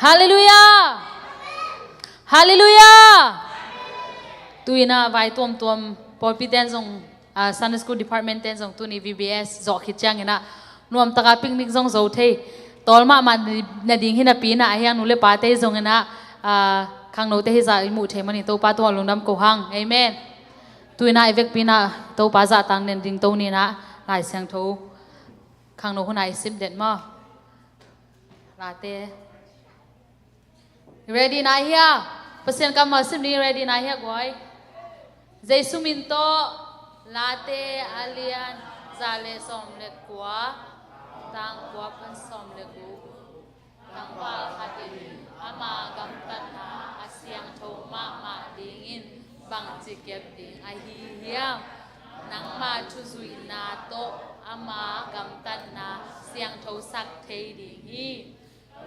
ฮาเลลูยาฮาเลลูยาตุยนะไว้ตัวพอพี่เต้นส่งSunday School Department เต้นส่งตุนี VBS จอกขิดจังเห็นนะนวมตะกาปิกนิกส่งโซเทตอลมานาดิ่งหินาปีนะไอ้ยังนุเลปาเต้ส่งเห็นนะข้างโน้ตเต้จะอิมุเทมันนี่ตัวปาตัวลงดำกูหังเอเมนตุยนะไอเวกปีนะตัวปาจะตังเน้นดิ่งตัวนี้นะหลายเสียงทูข้างโน้ตคนไหนสิบเด็ดมั้งลาเต้ ready นะเฮียเปอร์เซ็นต์กำมาสิบนี้ ready นะเฮียก้อยเจสุมินโตลาเต้อาเลียนซาเลสอมเล็กกว่าตังกว่าเป็นสอมเล็กกูตังว่าขัดอินอามากำตันนาอาเซียงโทมาดิ่งอินบังจิเก็บดิ่งไอเฮียนังมาชุสุยนาโตอามากำตันนาเสียงโทสักเทดิ่งฮี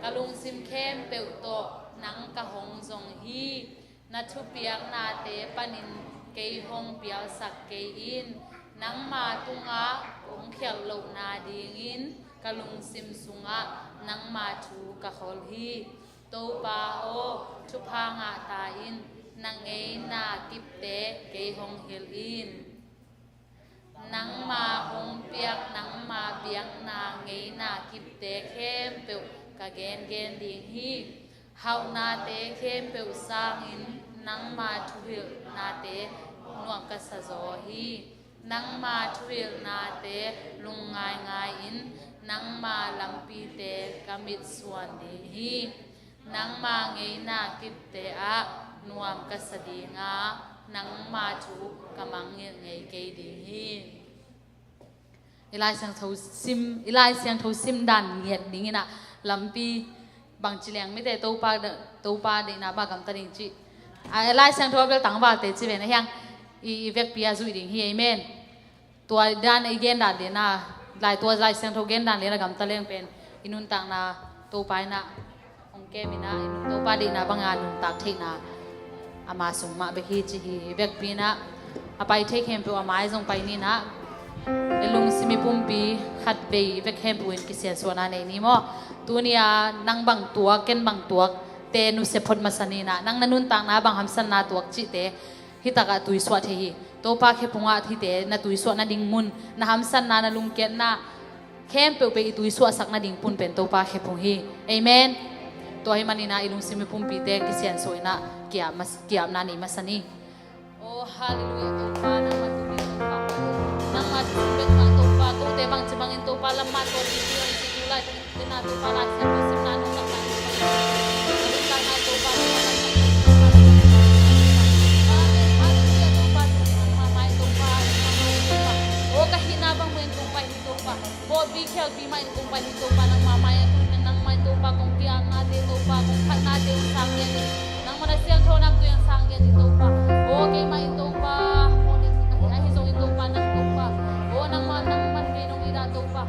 กะลุงซิมเข้มเปิวโตนังกะหงจงฮีนัทุเปียกนาเตปนินเกยหงเปียวสักเกยอินนังมาตุงะองเขียวลงนาดีงินกะลุงซิมสุงะนังมาทูกะขอลฮีโตปาโอทุพางะตาอินนังเอนากิบเตเกยหงเฮลอินนังมาหงเปียกนังมาเปียกนาเงยนากิบเตเข้มเปียวกะเกนดิงฮีเฮานาเตเข้มเปียวสร้างอินนังมาทุเรลนาเตนวมกัสโซฮีนังมาทุเรลนาเตลุงง่ายอินนังมาลัมปีเตกามิดสวนดีฮีนังมาเงยนากิบเตอะนวมกัสดีงานังมาทุกำมังเงยเกยดีฮีอีไลเสียงทูซิมดันเงียดดิ้งนะลัมปีบางจิเลียงไม่ได้ตัวปาดีนะบางคำตัดดิ้งจีไล่เสียงโทรเบลตังบาเตจิเวนะยังอีเวกปีอาจุยดิ่งเฮียเมนตัวด้านอีเกนดันเลนะไล่ตัวไล่เสียงโทรเกนดันเลนะกำตะเลียงเป็นอินุนตังนะตัวไปนะองเกมินะอินุนตัวปาดีนะบางงานนุนตักเทนะอามาส่งมาเบกฮีจีฮีเวกปีนะอาไปเทคเฮมตัวอามาส่งไปนี่นะเอลุงซิมิปุ่มปีขัดเบยเวกเฮมปุ่นกิเสียส่วนนั้นนี่มั้งตัวนี้นังบางตัวเกนบางตัวเตนุเสพพดมาสนีนะนังนันุนตังนะบางคำสันนาตัวจิเตฮิตากะตุยสวดเฮีตัวปากเคปงะที่เตนะตุยสวดนะดิ่งมุนนะคำสันนานะลุงเกนนะเข้มเปไปตุยสวดสักนะดิ่งปุ่นเป็นตัวปากเคปงฮีเอเมนตัวให้มันนี่นะอิลุงซิมิปุ่มปีเตกิเซียนสวยนะเกียบนานี่มาสนีโอ้ฮาเลลูยาตัวปานังมาตุยตัวปานังมาตุยเป็นมาตัวปาตัวเตบังจะบังอินตัวปาละมาตัวดีที่เราจะดูไล่เป็นนาตัวปาลาเซนตัวซิมนานุสักนาBobby Kel Bimain kung panito pa ng mamaya ng manito pa kung kiyang natin ito pa kung kat natin yung sangyan nang manasiyang tonam to yung sangyan ito pa okay maito pa ay hisong ito pa ng ito pa nang manrinong ida ito pa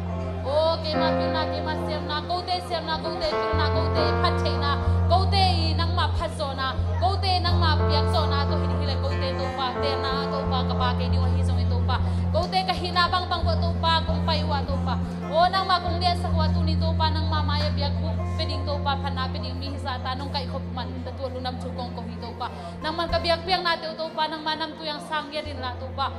okay mapil na kimasiyam na kote siyam na kote pil na kote patay na kote nang mapaso na kote nang mapiyakso na ito hinihilay kote ito pa ter na ito pa kapakay di wahisong ito pa kote kahinabang bang ito pa kung paiwa ito pa nang makung liya sa kuwato nito pa nang mamaya biyak po pwedeng to pa panapin yung mihisa tanong kay kopman natulo nam chukong ko hito pa nang man kabiyak-biyak natin ito pa nang manam to yung sangya din nato pa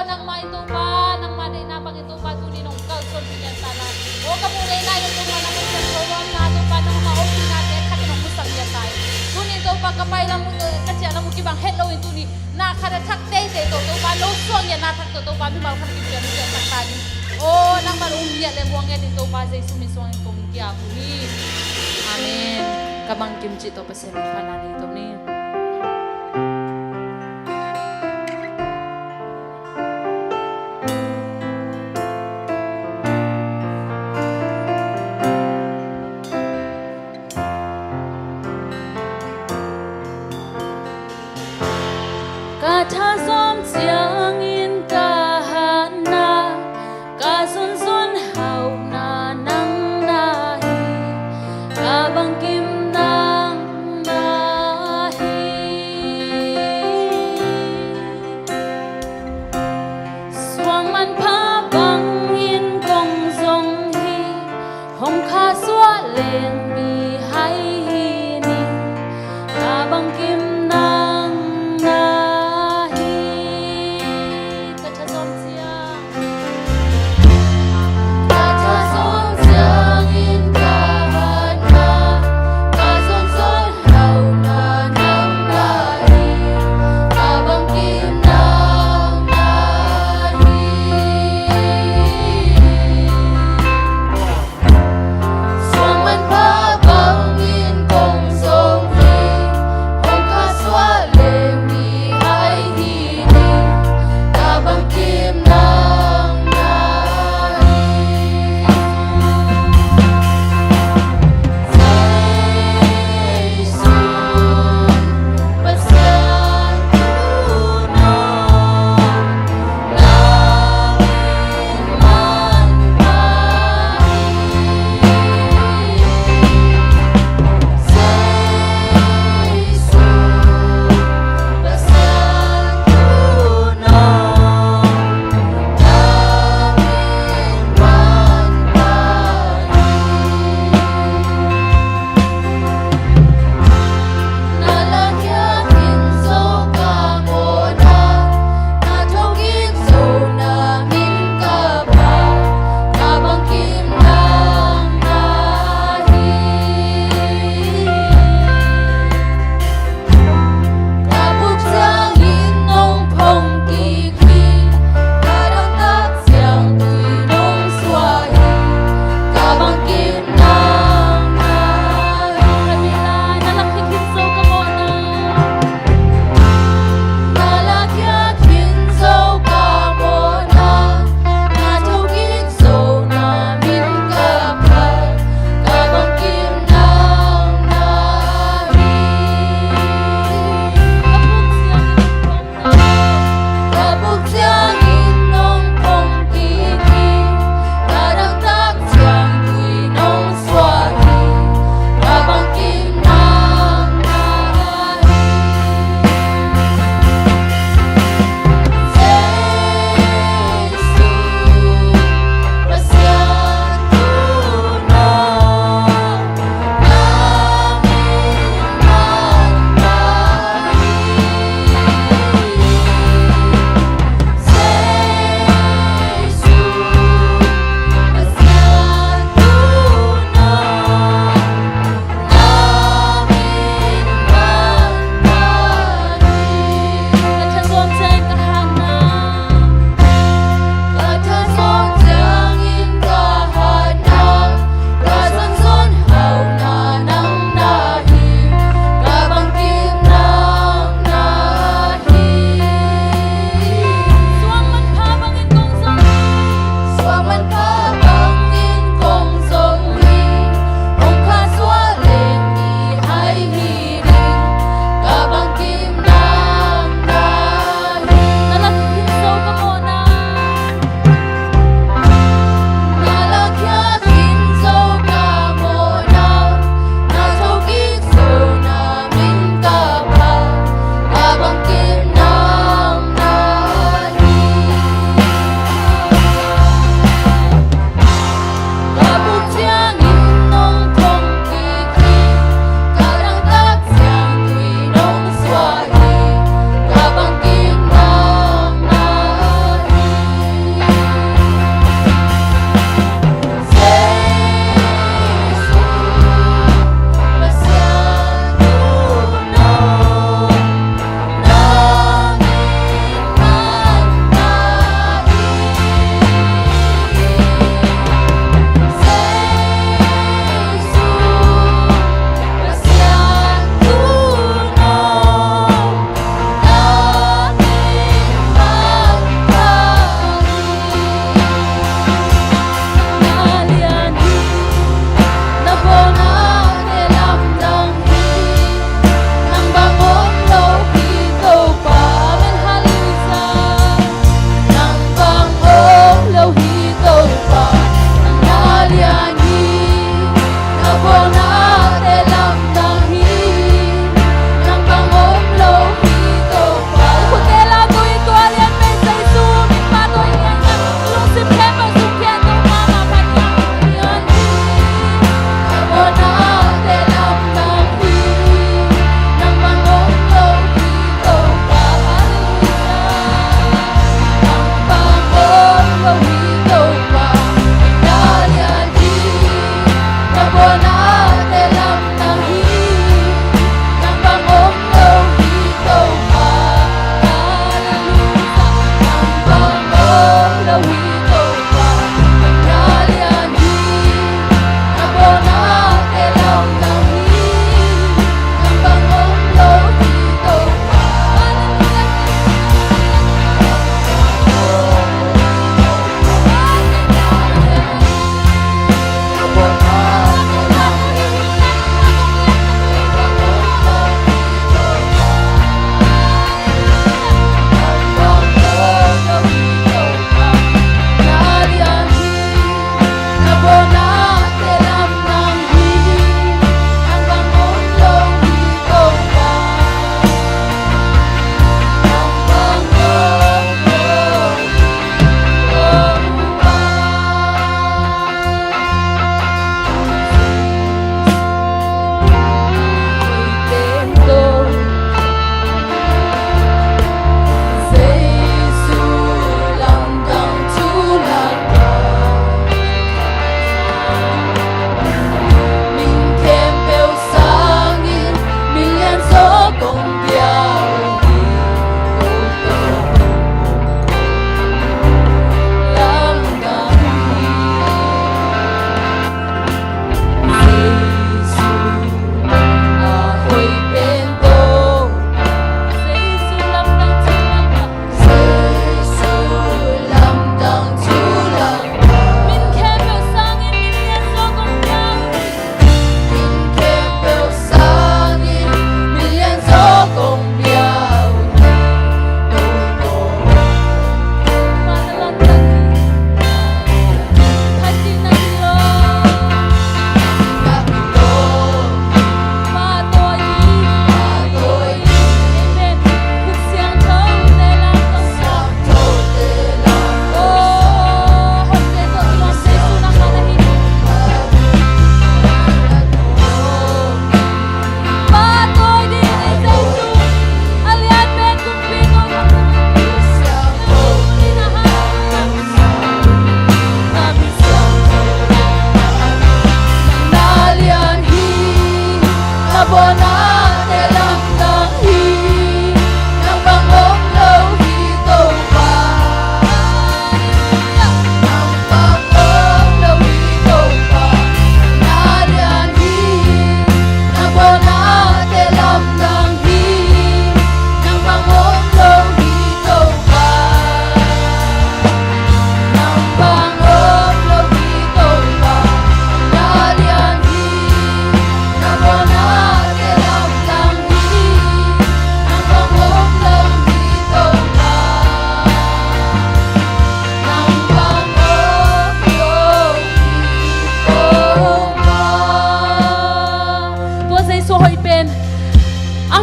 nang maito pa nang manay napang ito pa tunin ng kalson pinyan tanan kamulay na yung mga nakasyan kawang nato pa nang ma-open natin at yung musang yan tayo tunin ito pa kapay lang mo kasi alam mo kibang hello ito ni nakaratak day ito pa no song yan natak to pa may mga kanibigyan mo yan saktanin nang malumya le buangnya dito pa sa sumisong kong kiapuli. Amen. Kabang kimchi to pa sa panan ito ni. Kata som siang in kahana kasun sun hau na nang nahi kabang kim nang nahi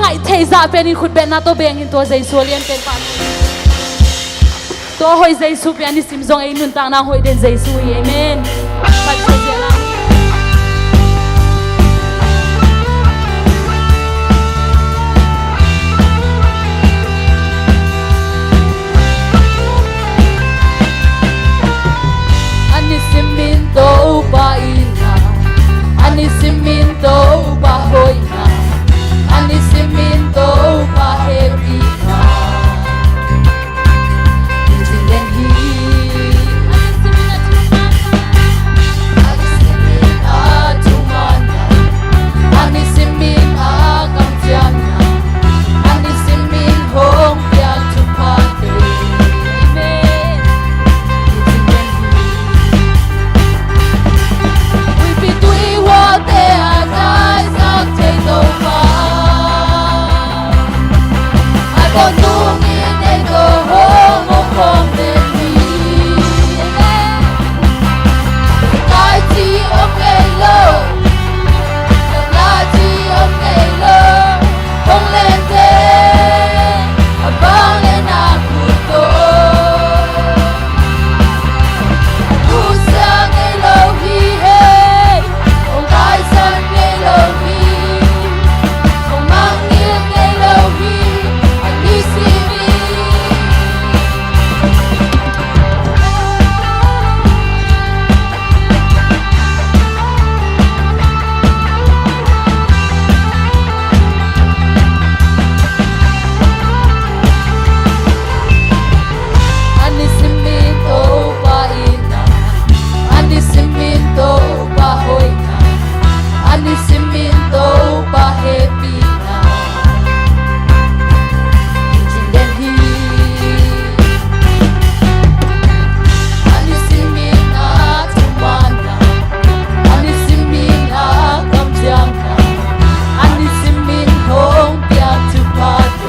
ngay thầy giả bên in khut bên na to beng in to dây xua liên bên pan to hoi dây xu bên in sim zong ai nun tang na hoi den dây xu amen pat dây dây la ani simin to pa ina ani simin to pa hoi na ani simin to pa happy na then he ani simin atumana ani simin akamtiana ani simin hong pia tu pate amen we be doing what they are guys not take over I don't know me they go home or come then me I see okay low I see okay low không lên thế bao lên à cụ tôi sang ngày lâu hi hey không ai sang ngày lâu hi không mang nghiêng ngày lâu hi anh đi xin ani simin to pa ina ani simin to pa hoina ani simin to pa happy na then he ani simin atumana ani simin akamjana ani simin hong pia tu pate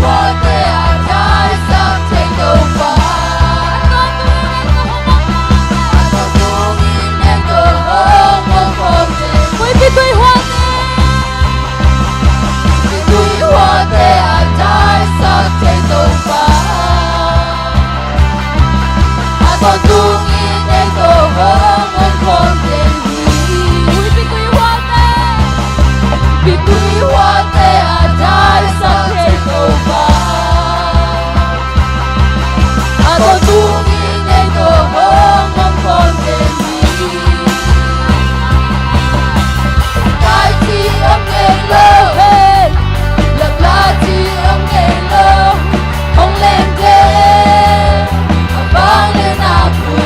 what they are guys don't take over I don't know me and go home or home we be doing what they are guys don't take over I don't know me and go home or home we be doing what they are guys don't take over I don't know me and go home or home cái chi âm ngày lâu hey lập lá chi âm ngày lâu không lên thế vang lên à cụ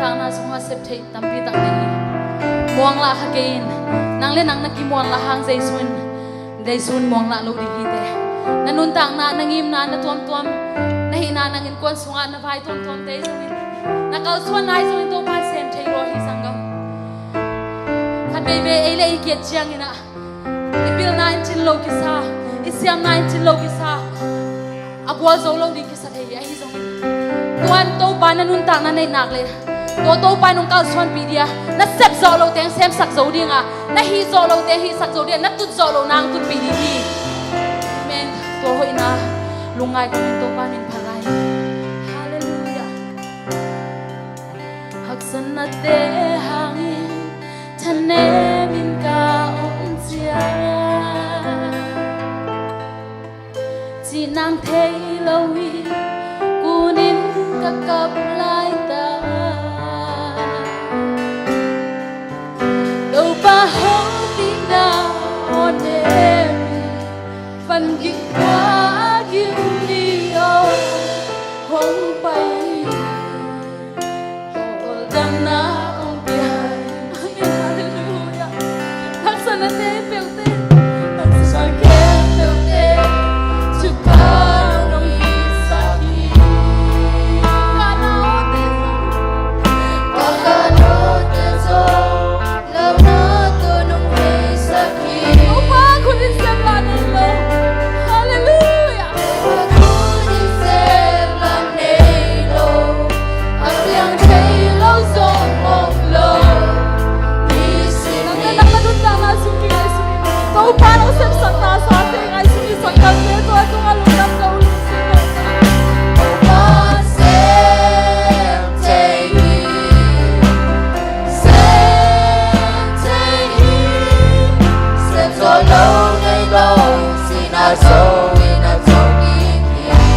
tang na sunga sep thei tampi tak ni muang la khakein nang le nang naki muang la hang jaisun muang la lo di hi te nanun tang na nangim na na tuam na hi na nangin kon sunga na vai tuam te suin na kal suan nai suin to pa sem thei ro hi sangam khat be ele I kiet chiang ina ipil 19 lo ki sa isiam 19 lo ki sa agwa zo lo di ki sa thei ai zo tuan to pa nanun tang na nei nak le to pa nung kal suan pi dia na sep zo lo teng sem sak zo ding a na hi zo lo te hi sak zo dia na tut zo lo nang tut pi di hi men to hoi na lungai ko to pa min phalai hallelujah hak san na te hangin thane min ka on chia chi nang thei lo wi kunin ka kap lai ta ba hong đi nào đêm phần ghi quá yêu đi ôi hong bay tôi đang na ông bia hallelujah hắc san na te pel te hắc san ke pel te chu pa nong hi sa hi ka na o te so Parang sem sakta sa ating ay sumisakal nito at kung alunam ka ulit sila. Sem so lâu ngày lâu xin a sâu in a sâu kinh hi.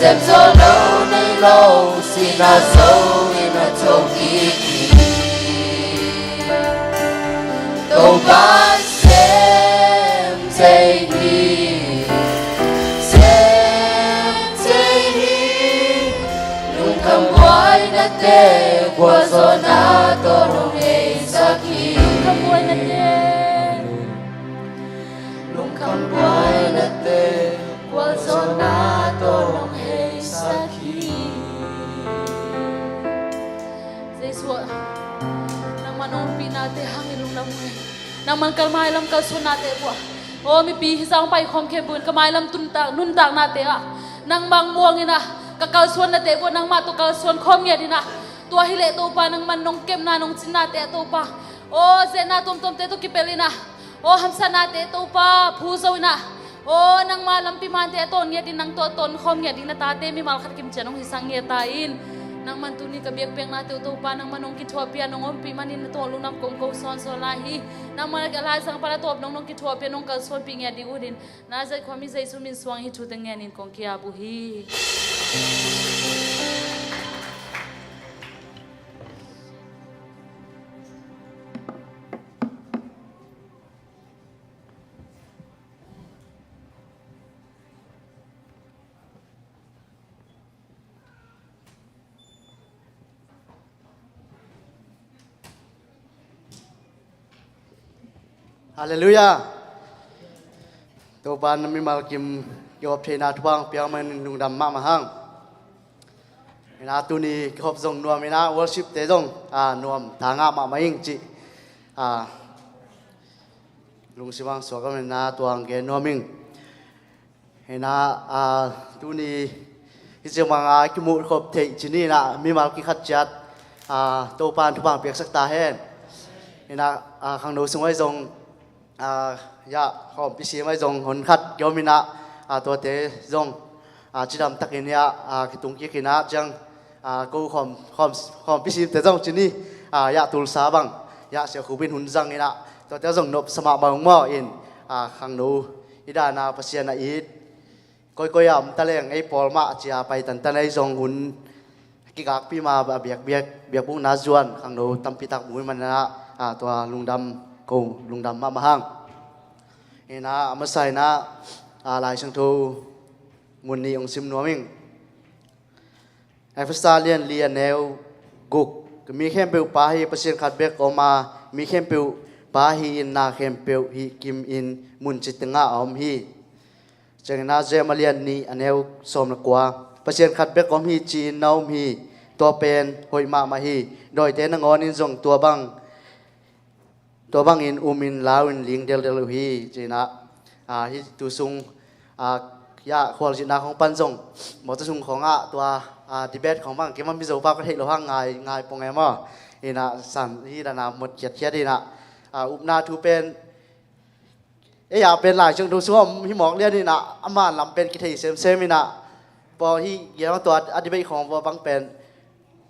xem gió đâu nơi lâu xin na sâu in na châu kỳ cầu bán xem dây hi xem dây hi lung cầm quay na tê qua gió na to rong hei sa khi cầm quay na tê lung cầm quay na tê qua gió na to rong hei sa khi Jesu nang manumpi natin hangin lung lamoy nang man kalmay lam kalsun natin po o mi pi hisang pai khom kebun kamay lam tuntak nuntak natin nang mangmuang ina kakalsuan natin po nang matukalsuan khom ya dina tua hile to pa nang manong kem na nong sinate to pa o zena tum te to kipelina o hamsa nate to pa puso ina o nang malam pimante aton ya din nang to ton khom ya din na tate mi malkhat kim chanong hisang ya tain nang mantuni ka biak peng nate to pa nang manong kitwa pia nong ompi manin to lunam kong ko son so lahi nang malagala sang para top nong nong kitwa pia nong kalson ping ya di udin na zai khomi zai sumin swang hi chu tengen kong kia bu hi Hallelujah. Tuhan nami malkim yop thena tuang piang man nung dam ma mahang. Ina tu ni khop zong nuam ina worship te zong nuam thanga ma maing chi lung siwang so ka na tuang ge nuaming. Ina tu ni iseng mga kimu khop thei chini na mi mal ki khat chat Tuhan tuang piak sak ta hen. Ina khang no sungwai zong ya khom pisi mai zong hon khat yomina to te zong chidam takin ya kitung ki kina chang ko khom pisi te zong chini ya tul sa bang ya se khubin hun jang ina to te zong nop sama bang mo in khang nu idana pasian na it koi am taleng ei pol ma chia pai tan tan ei zong hun ki gak pi ma biak bung na juan khang nu tampi tak bui man na to lungdam ko lungdam ma mahang ina amasai na lai sang thu munni ong sim nuaming Efesalian lianeu guk mi khempeu pa hi pasien khat bek oma mi khempeu pa hi in na khempeu hi kim in mun chitanga om hi chengna zemalian ni aneu som na kwa pasien khat bek om hi chi naum hi to pen hoima ma hi doi te na ngon in jong tua bang in umin lawin ling del hi china hi tu sung ya khol jina khong pan jong mo tu sung khong tua debate khong bang ke man bi zo ba ka thei lo hang ngai pong ema ina san hi da na mot khiat ina upna thu pen ya pen lai chung tu sum hi mok lian ina ama lam pen ki thei sem ina po hi ya to debate khong bo bang pen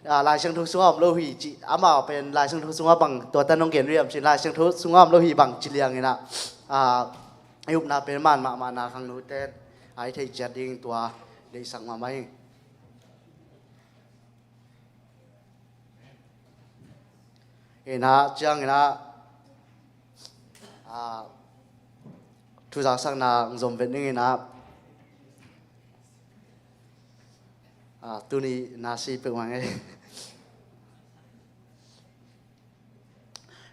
lai sang thu sungam lo hi chi ama pen lai sang thu sungam bang to tan nong gen riam chi lai sang thu sungam lo hi bang chi liang ina ayup na pen man ma na khang nu ten ai thei chat ding tua dei sang ma mai ina chang ina thu za sang na zom vet ning ina tu ni nasi pe wang ai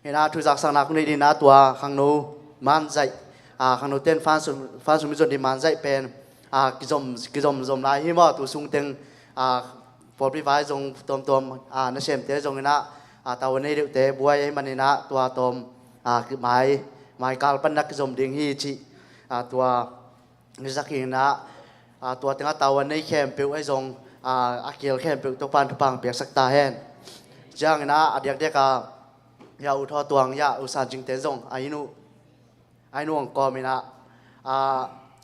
ina thu za sang na ku ni di na tua khang nu man zai khang nu ten fan sum zon di man zai pen ki zom lai hi mo tu sung teng por pri vai zong tom na sem te zong ina taw nei de te buai ai manina tua tom ki mai kal pan nak zom ding hi chi tua ni zakina tua tenga taw nei khem pe ai zong akil khem pe to pan pang pe sak ta hen jang ina adiak deka ya u tho tuang ya u san jing te zong ai nu ang ko mina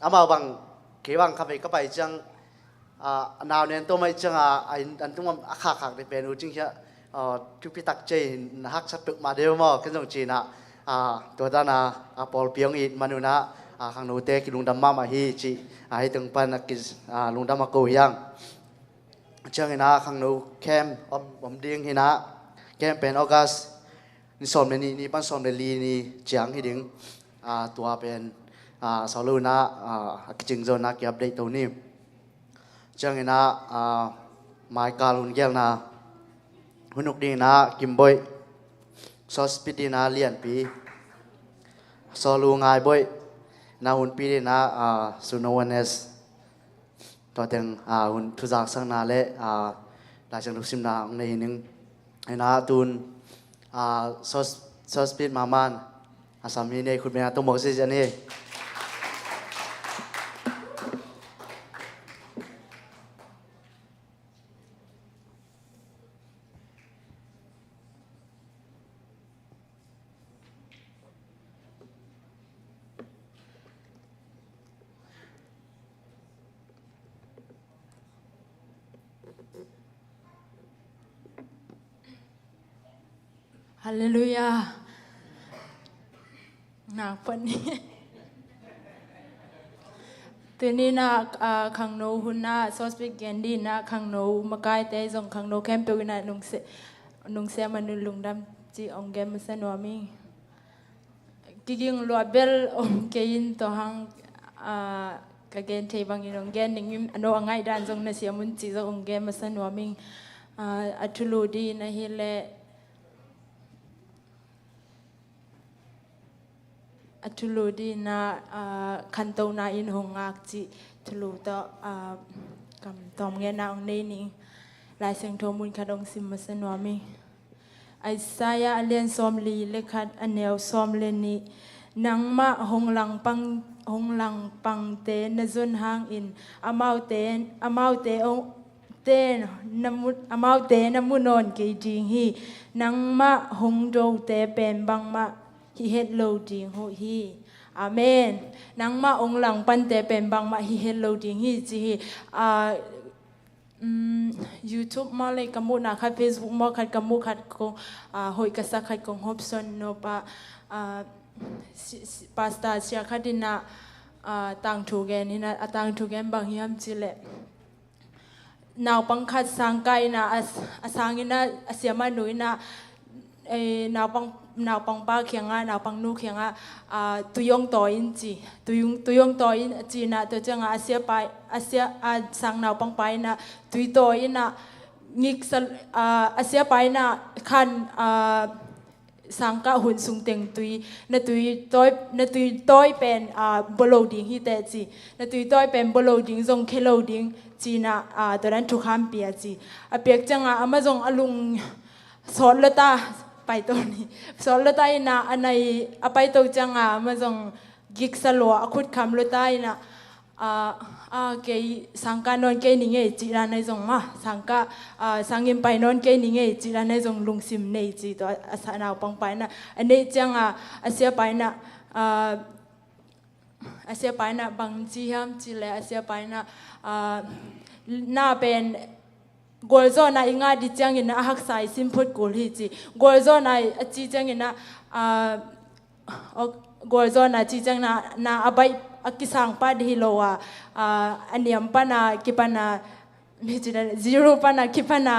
ama bang ke bang khapai kapai chang naw nen to mai chang an tum khak de pen u jing ya tu pi tak che hak sat pek ma de mo ken jong chi na to da na pol piang it manuna ข้างโน้เตกิลุงดำมามาฮีจีให้ตึงปันกิลุงดำมาโกยังเจ้าหินะข้างโน้แคมอมดิ้งหินะแคมเป็นออกัสนี่สอนเป็นนี่ปั้นสอนเป็นลีนี่เจียงให้ดึงตัวเป็นสาวลูนะจึงโซนนักยับได้ตัวนี้เจ้าหินะไม้กาลุนเกลนะหุ่นกดีนะกิมบอยซอสปิดีนะเลียนปีสอลูง่ายบอยนาหุ่นปีดีนะสุนวันเนสตัวเต็งหุ่นทุจักสังนาเล่หลายจังทุกสิมนาในหนึ่งไอ้นาตูนซอสปิดมามันสามีเนี่ยคุณเป็นตัวหมกสิจันนี่ ฮาเลลูยานักปนีตัวนี้นักขังโนหุ่นนักซอสปิกแกนดี้นักขังโนมาไกแต่ส่งขังโนแคมเปญนักนุ่งเสียมันลุงดำจีองเกมมันเสนอมีกิ่งลัวเบลเกยินตัวหังกเกนเทบังยินองเกนนิ่งอันโนง่ายด้านส่งนักเสียมุนจีส่งองเกมมันเสนอมีอัตุลูดีนะฮิเลทุลูดีนะคันโตนาอินหงอักจิทุลูต่อกำตอมเงินนาองเนนิลายเสียงโทมุนคดองซิมมาสนวามีไอซายาเลียนซอมลีเลขัดอันเนวซอมเลนีนังมาหงหลังปังเตนจุนหางอินอามาวเตนมุอามาวเตนมุนอนเกจิงฮีนังมาหงโดเตเป็นบังมาฮิเฮดโลดิงโฮฮีอาเมนนังมาองหลังปันเตเป็นบางมาฮิเฮดโลดิงฮีจีYouTube มาเลยกมุนาคัด Facebook มาคัดกมุคัดกงหอยกษักคัดกงฮอบสันโนปะปาสตาเชียคัดินะต่างถูกแกนี่นะต่างถูกแกบางฮิมจิเลนาวปังคัดสังไกนะสังอินะเสียมาหนุยนะนาวปังป้าเขียงนาวปังนูเขียงตุยงต่ออินจีตุยงต่ออินจีนะตัวจังอาเซียไปอาเซียสังนาวปังไปนะตุยต่ออินะงิกอาเซียไปนะคันสังกะหุ่นสุงเต็งตุยนะตุยต้อยเป็นบโลดิงฮิเตจีนะตุยต้อยเป็นบโลดิงทรงเคโลดิงจีนะตัวนั้นทุกคำเปียจีเปียกจังอามาทรงอลุงสอนละตาไปตัวนี้สอนละตาอินะอันไหนไปตัวจังมาส่งกิกสลัวคุดคำละตาอินะเกยสังกานนเกยนิเงจิราในส่งมาสังกาสังยิมไปนนเกยนิเงจิราในส่งลุงซิมเนจิตัวสานาวปังไปนะอันนี้จังอาเซียไปนะอาเซียไปนะบางจีฮัมจิเลอาเซียไปนะน่าเป็นกอลโซนายงาดิจังยินะฮักไซซิมพุดกอลฮิจิกอลโซนายจีจังยินะกอลโซนาจีจังนาอบายกิสังปาดิโลวอันนี้อัมปนากิปนาไม่ใช่zeroปนากิปนา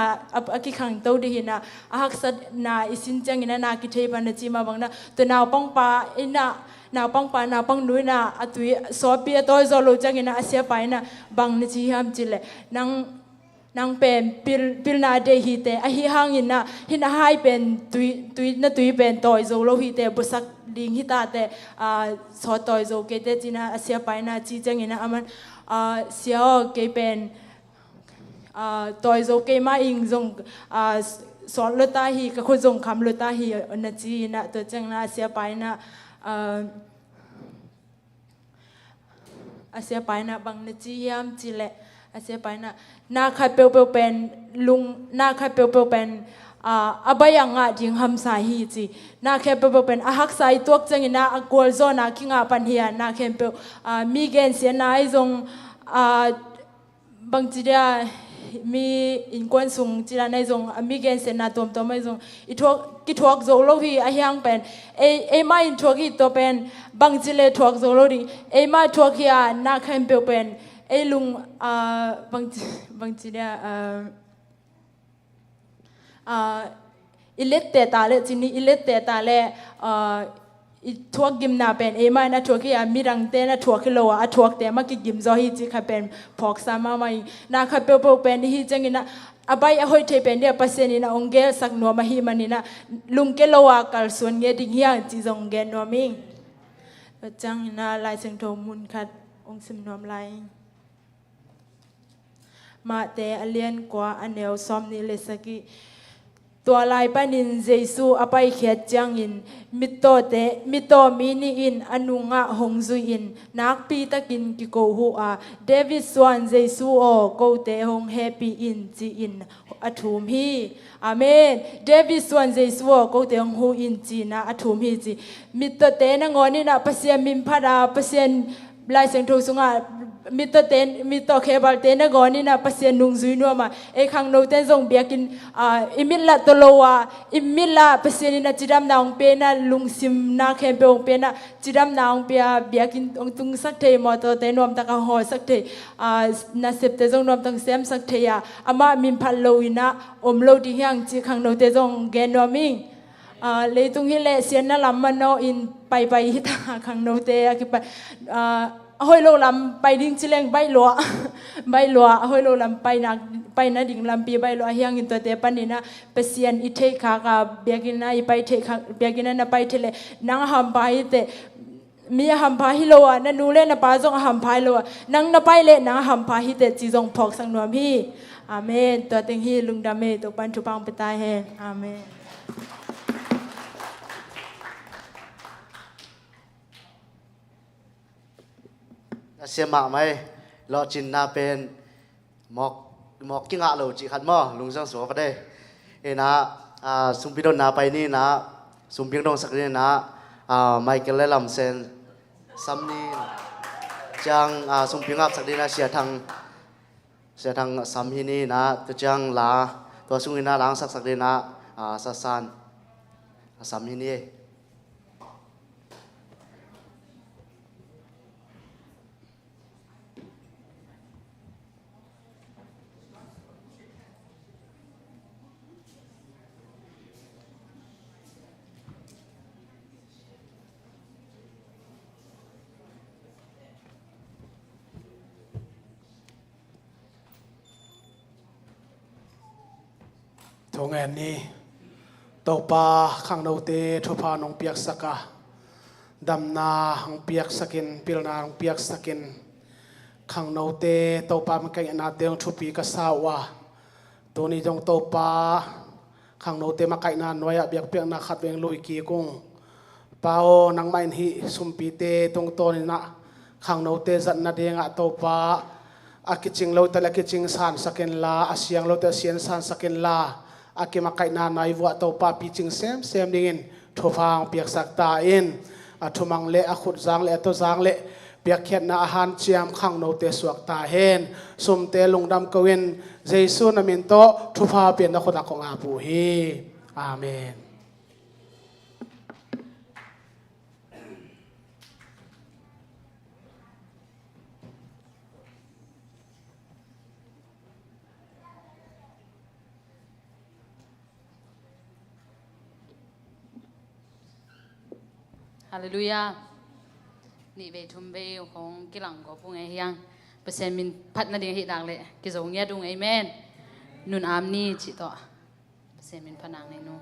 กิขังโตดิหินะฮักสัดนาอิสินจังยินะนากิเทปนาจีมาบังนะตัวนาวปังปาอินะนาวปังปานาวปังนุยนะตุยสอบเปียตัวโซโลจังยินะอาเซียไปนะบังนจีฮัมจิเลนางเป็นปิลนาเดฮิเตอหิฮังอินะหินะไฮเป็นตุยเป็นตัวโซโลฮิเตบุษักลิงฮิตาเตสอตัวโซเกเตจินะอาเซียไปนะจีจังอินะอามันเสียเกเป็นตัวโซเกมาอิงซงสอนลตาฮีก็คนซงคำลตาฮีนะจีนะตัวจังนะอาเซียไปนะอาเซียไปนะบางนะจียามจีเลอาเซียไปนะนาคายเปลเป็นลุงนาคายเปลเป็นอบายังจิงฮัมสายฮีจีนาคายเปลเป็นฮักสายตัวจังอินะกอลโซนาคิงอาปันเฮียนาคายเปลมีเกนเสียนายจงบางจีเดีย มีอินกวนสุงจีราในจงมีเกณฑ์เสนาตัวไม่จงอีทวกกิทวกโจโลฮีอายังเป็นเอไม่ทวกอีตัวเป็นบางจิเลทวกโจโลดิไม่ทวกฮีอานักแคมเปญเป็นลุงบางจิเนี่ยอิเล็กเตตาเลจินีอิเล็กเตตาเลทวกกิมนาเป็นไม่นะทวกฮีอามีรังเตนะทวกฮิโลอาทวกเตมากิกิมจอฮีจิค่ะเป็นพอกสามาไม่นาค่ะเปลเป็นฮีจังกินะอาบัยอาหอยเทเป็นเดียปัสเซนินะองเกลสักนัวมาฮีมันนี่นะลุงเกลวากัลส่วนเงดิ่งเฮียจีจงเกนัวมิงจังนะลายเสียงโทมุนคัดองสิมนวมลายมาเตอเลียนกว่าอันเนวซอมนิเลสกีตัวลายปนินเจซูอภัยเขียจังอินมิโตเตมิโตมินีอินอนุงะหงซุอินนักปีตะกินกิโกหัวเดวิดสวานเจซูโอโกเตหงแฮปปี้อินจีอินอทุมฮีอาเมนเดวิดสวานเจซูโอโกเตหงหูอินจีนะอทุมฮีจีมิโตเตนงอนี่นะเปเซียมิมพาดาเปเซียนลายเสียงทูสุงะมิโตเตนมิโตเคบัลเตนกอนี่นะปัสเซียนนุงซุยนัวมาขังโนเตนซงเบียกินอิมิลละตโลวาอิมิลละปัสเซียนนะจิดามนางเปนะลุงซิมนาเคมเปองเปนะจิดามนางเปียเบียกินองตุงสักเทมอโตเตนวมตะกะหอสักเทนาเซปเตซงนวมตังเซมสักเทยาอามามิมพัลโลอินะอมโลดิฮังจิขังโนเตซงเกนวมิงเลยตุงฮิเลเซียนนะลำมันโนอินไปฮิตาขังโนเตะคือไปหอยโลลำไปดิ้งจิเลงใบหลัวหอยโลลำไปนะดิ่งลำปีใบหลัวเฮียงอินตัวเตปันนี่นะเปเซียนอิเทคากาเบียกินะไปเทคเบียกินะไปเทเลนางหัมไปเตมีหัมพาฮิโละนันนูเลนะปาจงหัมพาฮิโละนางนะไปเลนางหัมพาฮิเตจีจงพอกสังนวมฮีอาเมนตัวเต็งฮีลุงดาเมตัวปันทุปังไปตายเฮอาเมนเสียมาไหมรอจินนาเป็นหมอกกิ้งอะโลจิขัดหม้อลุงสังสัวไปได้นะสุมพิดนาไปนี่นะสุมเพียงดงสักนี่นะไมเคิลเลลัมเซนซัมนี่จังสุมเพียงอับสักนี่นะเสียทางซัมฮีนี่นะตัวจังลาตัวสุงนี่นะล้างสักนี่นะสัสานซัมฮีนี่ทงแอนนี่ตปาขังโนเตทุพานองเปียกสกะดำนาองเปียกสกินปิลนาองเปียกสกินขังโนเตตปามันกันนาเดียงทุปีกษาวะตัวนี้จงตปาขังโนเตมาไกนานน้อยเบียกเปียกนาขัดเวงลุยกีกุงเปานังไม่หิสุมปีเตตรงตัวนี้นะขังโนเตจัดนาเดียงตปาอากิจิงโลแต่ละกิจิงสานสกินลาอาเซียงโลแต่เซียนสานสกินลาอากิมาไกนานายวัวตัวปาปีจิงเซมดิ่งทุพางเปียกสักตาอินทุมังเละอขุดจางเละตัวจางเละเปียกเขียนนาอาหารเชียมขังโนเตสวกตาเฮนสมเตลงดำกวินเจสุนามินโตทุพาเปลี่ยนนักคนของอาบูฮีอาเมนฮาเลลูยานี่เวทุมเวของกิลังก็ปุ่งไอเฮียงเปอร์เซ็นต์มินพัดนาดีหิดังเลยกิจงเงียดุงไอเมนนุนอามนี่จิตต่อเปอร์เซ็นต์มินพนังในนู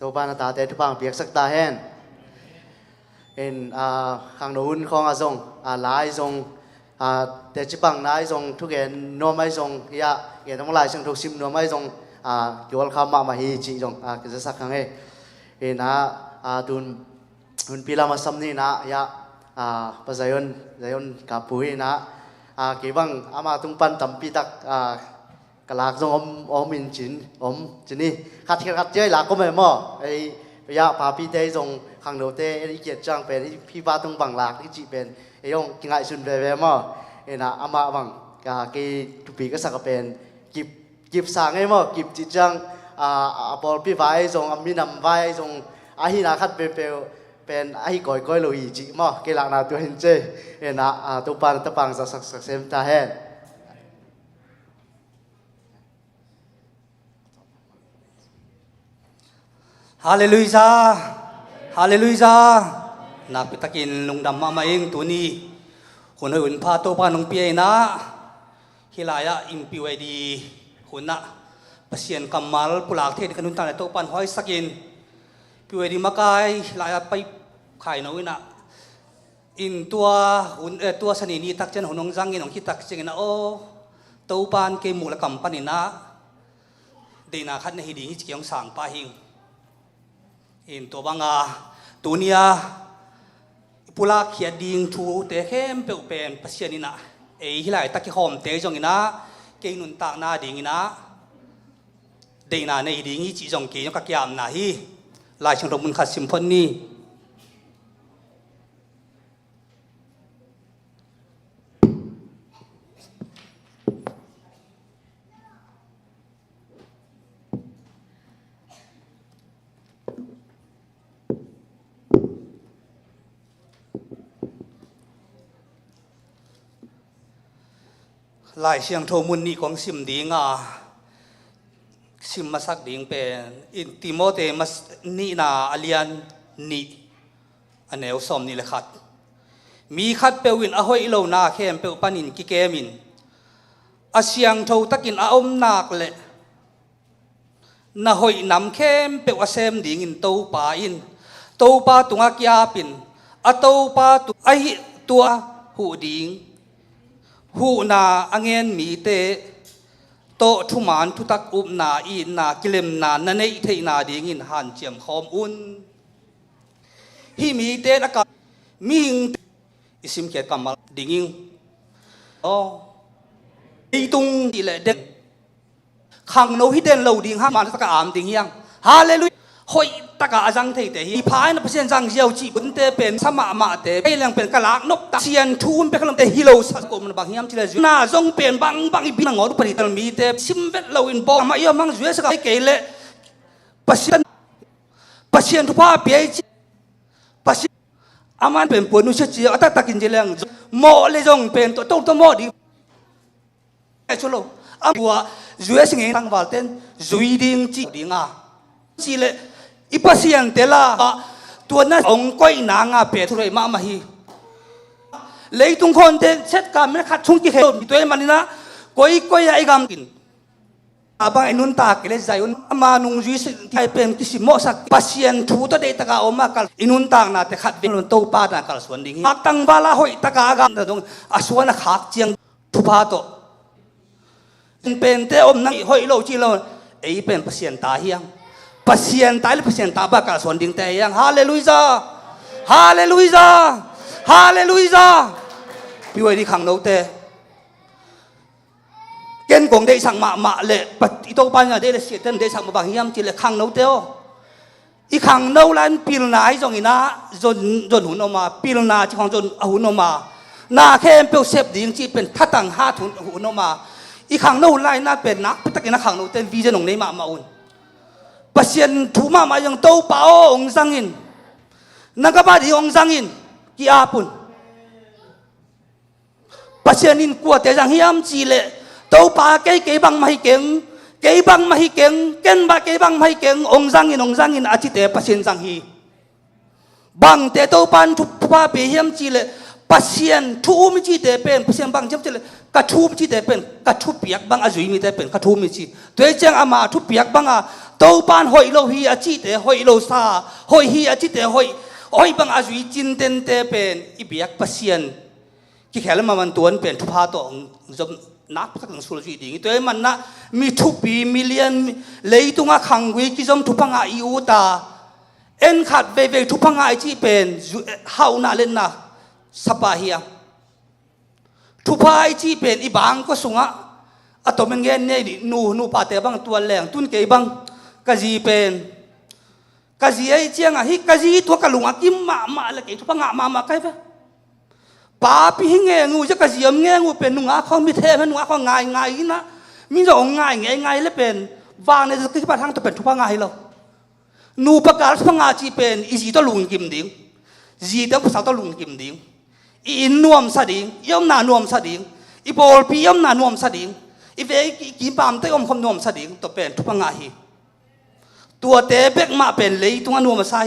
ตัวปานตาเตทุบางเปียกสักตาแห้งเอ็นข้างนู้นของอาทรงลายทรงแต่จิบังนายทรงทุกเอ็นนัวไม่ทรงยาเอ็นทั้งหลายทรงทุกซิมนัวไม่ทรงเกี่ยวกับคำมาฮีจีทรงกิจสักครั้งเอ็นตุนพิลามาซัมนี่นะยาภาษายันกับปุยนะเกี่ยวกับอามาตุงปันตัมปีตักกลากทรงอมอินจินจินี่ขัดเจ้าหลักก็ไม่หม้อไอ้ยาพาพี่เต้ทรงขังโดเต้ไอ้เกียรติจังเป็นพี่บ้าตุงบังหลักที่จีเป็นไอ้ยงกินไงสุนเบเบหม้อไอ้นะอามาบังกีทุปีก็สักเป็นกิบสางไอ้หม้อกิบจิจังพอพี่ไว้ทรงมีนำไว้ทรงอาหินาขัดเปลเป็นไอ้ก่อยลุยจีหม้อเกลักนาตัวเห็นเจไอ้นะตัวปานตะปังสักเซมตาแห่ฮาเลลูยาฮาเลลูยานักพิทักษ์ลุงดำมาเองตัวนี้คนอื่นพาตัวพาน้องเปียนะฮิลายะอิมพิวดีคนน่ะปัสยันกัมมัลปุลากเทศกันนุนตาในตัวปันหอยสักินพิวดีมาไกฮิลายะไปขายน้อยนะอินตัวสนินีตักเจนหุ่นองจังกินองคิดตักเจนนะโอตัวปันเกมูละกัมปันินะเดนาคัดในฮิดีฮิจิยองสั่งปาหิงอินตัวบางตัวเนี้ยปุลาเขียดิงทูเตะเข้มเปลวเป็นปัสยานินะฮิลายตะกี้หอมเตะจงอินะเกนุนตากนาดิงอินะเดนาในดิงอีจีจงเกยงกักยามนาฮีลายช่างรมุนขัดสิมพนีลายเชียงโทมุนนี่ของสิมดิงสิมมาสักดิงเป็นอินติโมเตมัสนี่นาอเลียนนี่อันเอวสมนี่แหละขัดมีขัดเปวินอหอยโลนาเข้มเปวปานินกิเกมินอาเชียงโทตะกินอาอมนักเลยนาหอยนำเข้มเปวอาเซมดิงอินโตปาอินโตปาตุงากยาปินอโตปาตุไอตัวหูดิงหูนาอังเงินมีเตโตทุมานทุตักอุบนาอีนากิเลมนานั่นเองเทนาดีงินหันเจียมคอมอุนฮิมีเตนักมีหิงอิสิมเขียนกำมาดิงิงโอ้ดีตุงดีเลยเด็กขังโนฮิเดนเราดิ่งห้ามันตะกอามดิ่งยังฮาเลลูยาหอยตะกาจังเทเตฮีพายนับเสียนจังเจียวจีบุนเตเป็นสมามาเตไอเลี้ยงเป็นกะลากนกตะเสียนทูนเป็นขนมเตฮิโลสักกมันบางยามที่เลยน่าจงเป็นบางอีบินงอรุปริตมีเตซิมเวตเราอินบอกมาเยอะมังจุเอสกาเกเลปัสยันทุพาเปียจีปัสยันอามันเป็นปวนุชจีอัตตะกินเจริญโมเลจงเป็นตัวโมดีไอชุโลอาบัวจุเอสเงี้ยตั้งวาลเตนจุยดิ่งจีดิ่งจีเลอีปัสยันเตล่าตัวนั้นองก้อยนางเปียทุเรมาฮีเลยตุงคนเตเช็ดการไม่ขัดชุ่งกี่เหตุตัวมันนี่นะก้อยไอ้กำกินบางไอ้นุนตาเกลใจอุนมานุงจุยที่เป็นที่สิโมสักปัสยันทูตัวเดตกาออกมากัลอินุนตาหน้าแต่ขัดเป็นลุนโตปาดนักัลส่วนดิ่งมักตั้งบาลาหอยตะกากำแต่ตรงอสวนขักเจียงทุพาโตเป็นเตอมนั่งหอยโลจีโลไอ้เป็นปัสยันตาเฮียงปัสยันตายหรือปัสยันตาบ้ากาส่วนดิ่งแต่ยังฮาเลลูยาฮาเลลูยาฮาเลลูยาพี่วัยที่ขังโนเตเก่งกงได้สั่งมาเลยปัตติโตปัญญาได้เลยเสียเต็มได้สั่งมาบางยามจีเลยขังโนเตออีขังโนลันพิลนาไอจงอินะจนหุ่นออกมาพิลนาที่ของจนหุ่นออกมานาแค่เปลวเสพดิ่งจีเป็นทัดตังห้าถุนหุ่นออกมาอีขังโนไลน่าเป็นนักพิทักษ์นักขังโนเตวีจะหนงในมาอุ่นปัสยันทูมามายังโตป่าองสังอินนักบาดีองสังอินกี่อาปุนปัสยันินกวดแต่ยังฮิยามจีเลโตป่าเก๋บังไม่เก่งเก๋บังไม่เก่งเก่งบ่เก๋บังไม่เก่งองสังอินอาทิตย์ปัสยันสังฮีบังแต่โตปันทุบป่าเปียมจีเลป ปัสเซียนทูมิจิเตเป็นปัสเซียนบางจำเจเลยกระทูมิจิเตเป็นกระทูเปียกบางอาจุยมีเตเป็นกระทูมิจิตัวเจ้าอามาทูเปียกบางอ่ะโตปานหอยโลฮีอาจิเตหอยโลซาหอยฮีอาจิเตหอยบางอาจุยจินเตนเตเป็นอีเปียกปัสเซียนที่แค่ละมันตัวเป็นทุพาตองจมนักสักหนึ่งสุรจีดิ่งตัวมันนะมีทุปีมิเลียนเลยตุงอ่ะขังวิกิจมทุพังอ่ะอิวตาเอ็นขัดเวทุพังอ่ะจีเป็นเฮานาเล่นนะสบายอ่ะทุพายจีเป็นอีบางก็สุงอ่ะอะตัวมันเงี้ยเนี่ยนูปาเตบังตัวแรงตุนเกบังกะจีเป็นกะจีไอเจียงอ่ะฮิกะจีตัวกะลุงอ่ะกิมมาละเกทุพังอ่ะมาใครเว้ป้าพี่เงี้ยงูจะกระเสียมเงี้ยงูเป็นนุ่งอาเขาไม่เทมันนุ่งอาเขาง่ายนะมีจะองง่ายแล้วเป็นวางในสกิปทางจะเป็นทุกง่ายเรานูประกาศทุกง่ายจีเป็นอีจีต้องลุงกิมดิ่งจีต้องภาษาต้องลุงกิมดิ่งอีนวมสะดิ่งย่อมนานวมสะดิ่งอีบอลพี่ย่อมนานวมสะดิ่งอีเวกิปามเตยอมคมนวมสะดิ่งตัวเป็นทุกง่ายตัวเตะเบกมาเป็นเลยตัวนวมมาใส่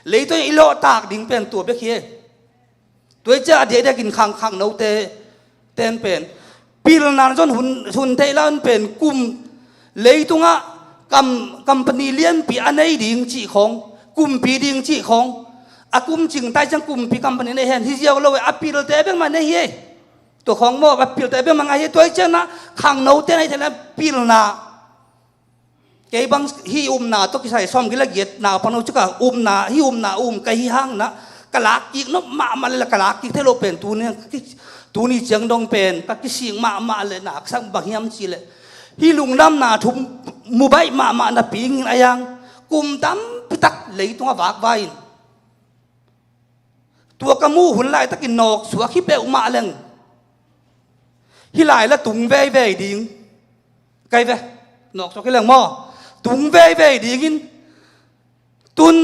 เลยตัวอีโลตากดิ่งเป็นตัวเบกเย่ตัวเจ้าเดี๋ยวกินขังโนเตเต้นเป็นปีละนานจนหุ่นเทลันเป็นกลุ่มเลยตรงอ่ะกัมปนีเลี้ยนปีอันไหนดิ่งจีของกลุ่มปีดิ่งจีของอากลุ่มจึงใต้จังกลุ่มปีกัมปนีในแห่งที่เจ้าเราอปีละเตเป็นมันในเย่ตัวของโม่อปีละเตเป็นมันไงตัวเจ้านะขังโนเตในแถวปีละนาเกี่ยบังฮินาตัวกิใส่ซ้อมกิละเกียดนาพนุจุกะนาฮินาไกฮิห้างนะกลากอีกนกมาเลยละกลากอีกเทโลเป็นตัวนี้เจียงดงเป็นก็กิสิงมาเลยนักสังบางยามจีเลยฮิลุงน้ำนาทุมมุบายมาหน้าปีงอะไรยังกุมตั้มพิทักเลยตัววากไว้ตัวกมูหุ่นลายตะกินนกสัวขี้เปอุมาเลงฮิลายละตุงเว่ยดิ่งไกลเวนกสัวขี้เลงหม้อตุงเว่ยดิ่งตุน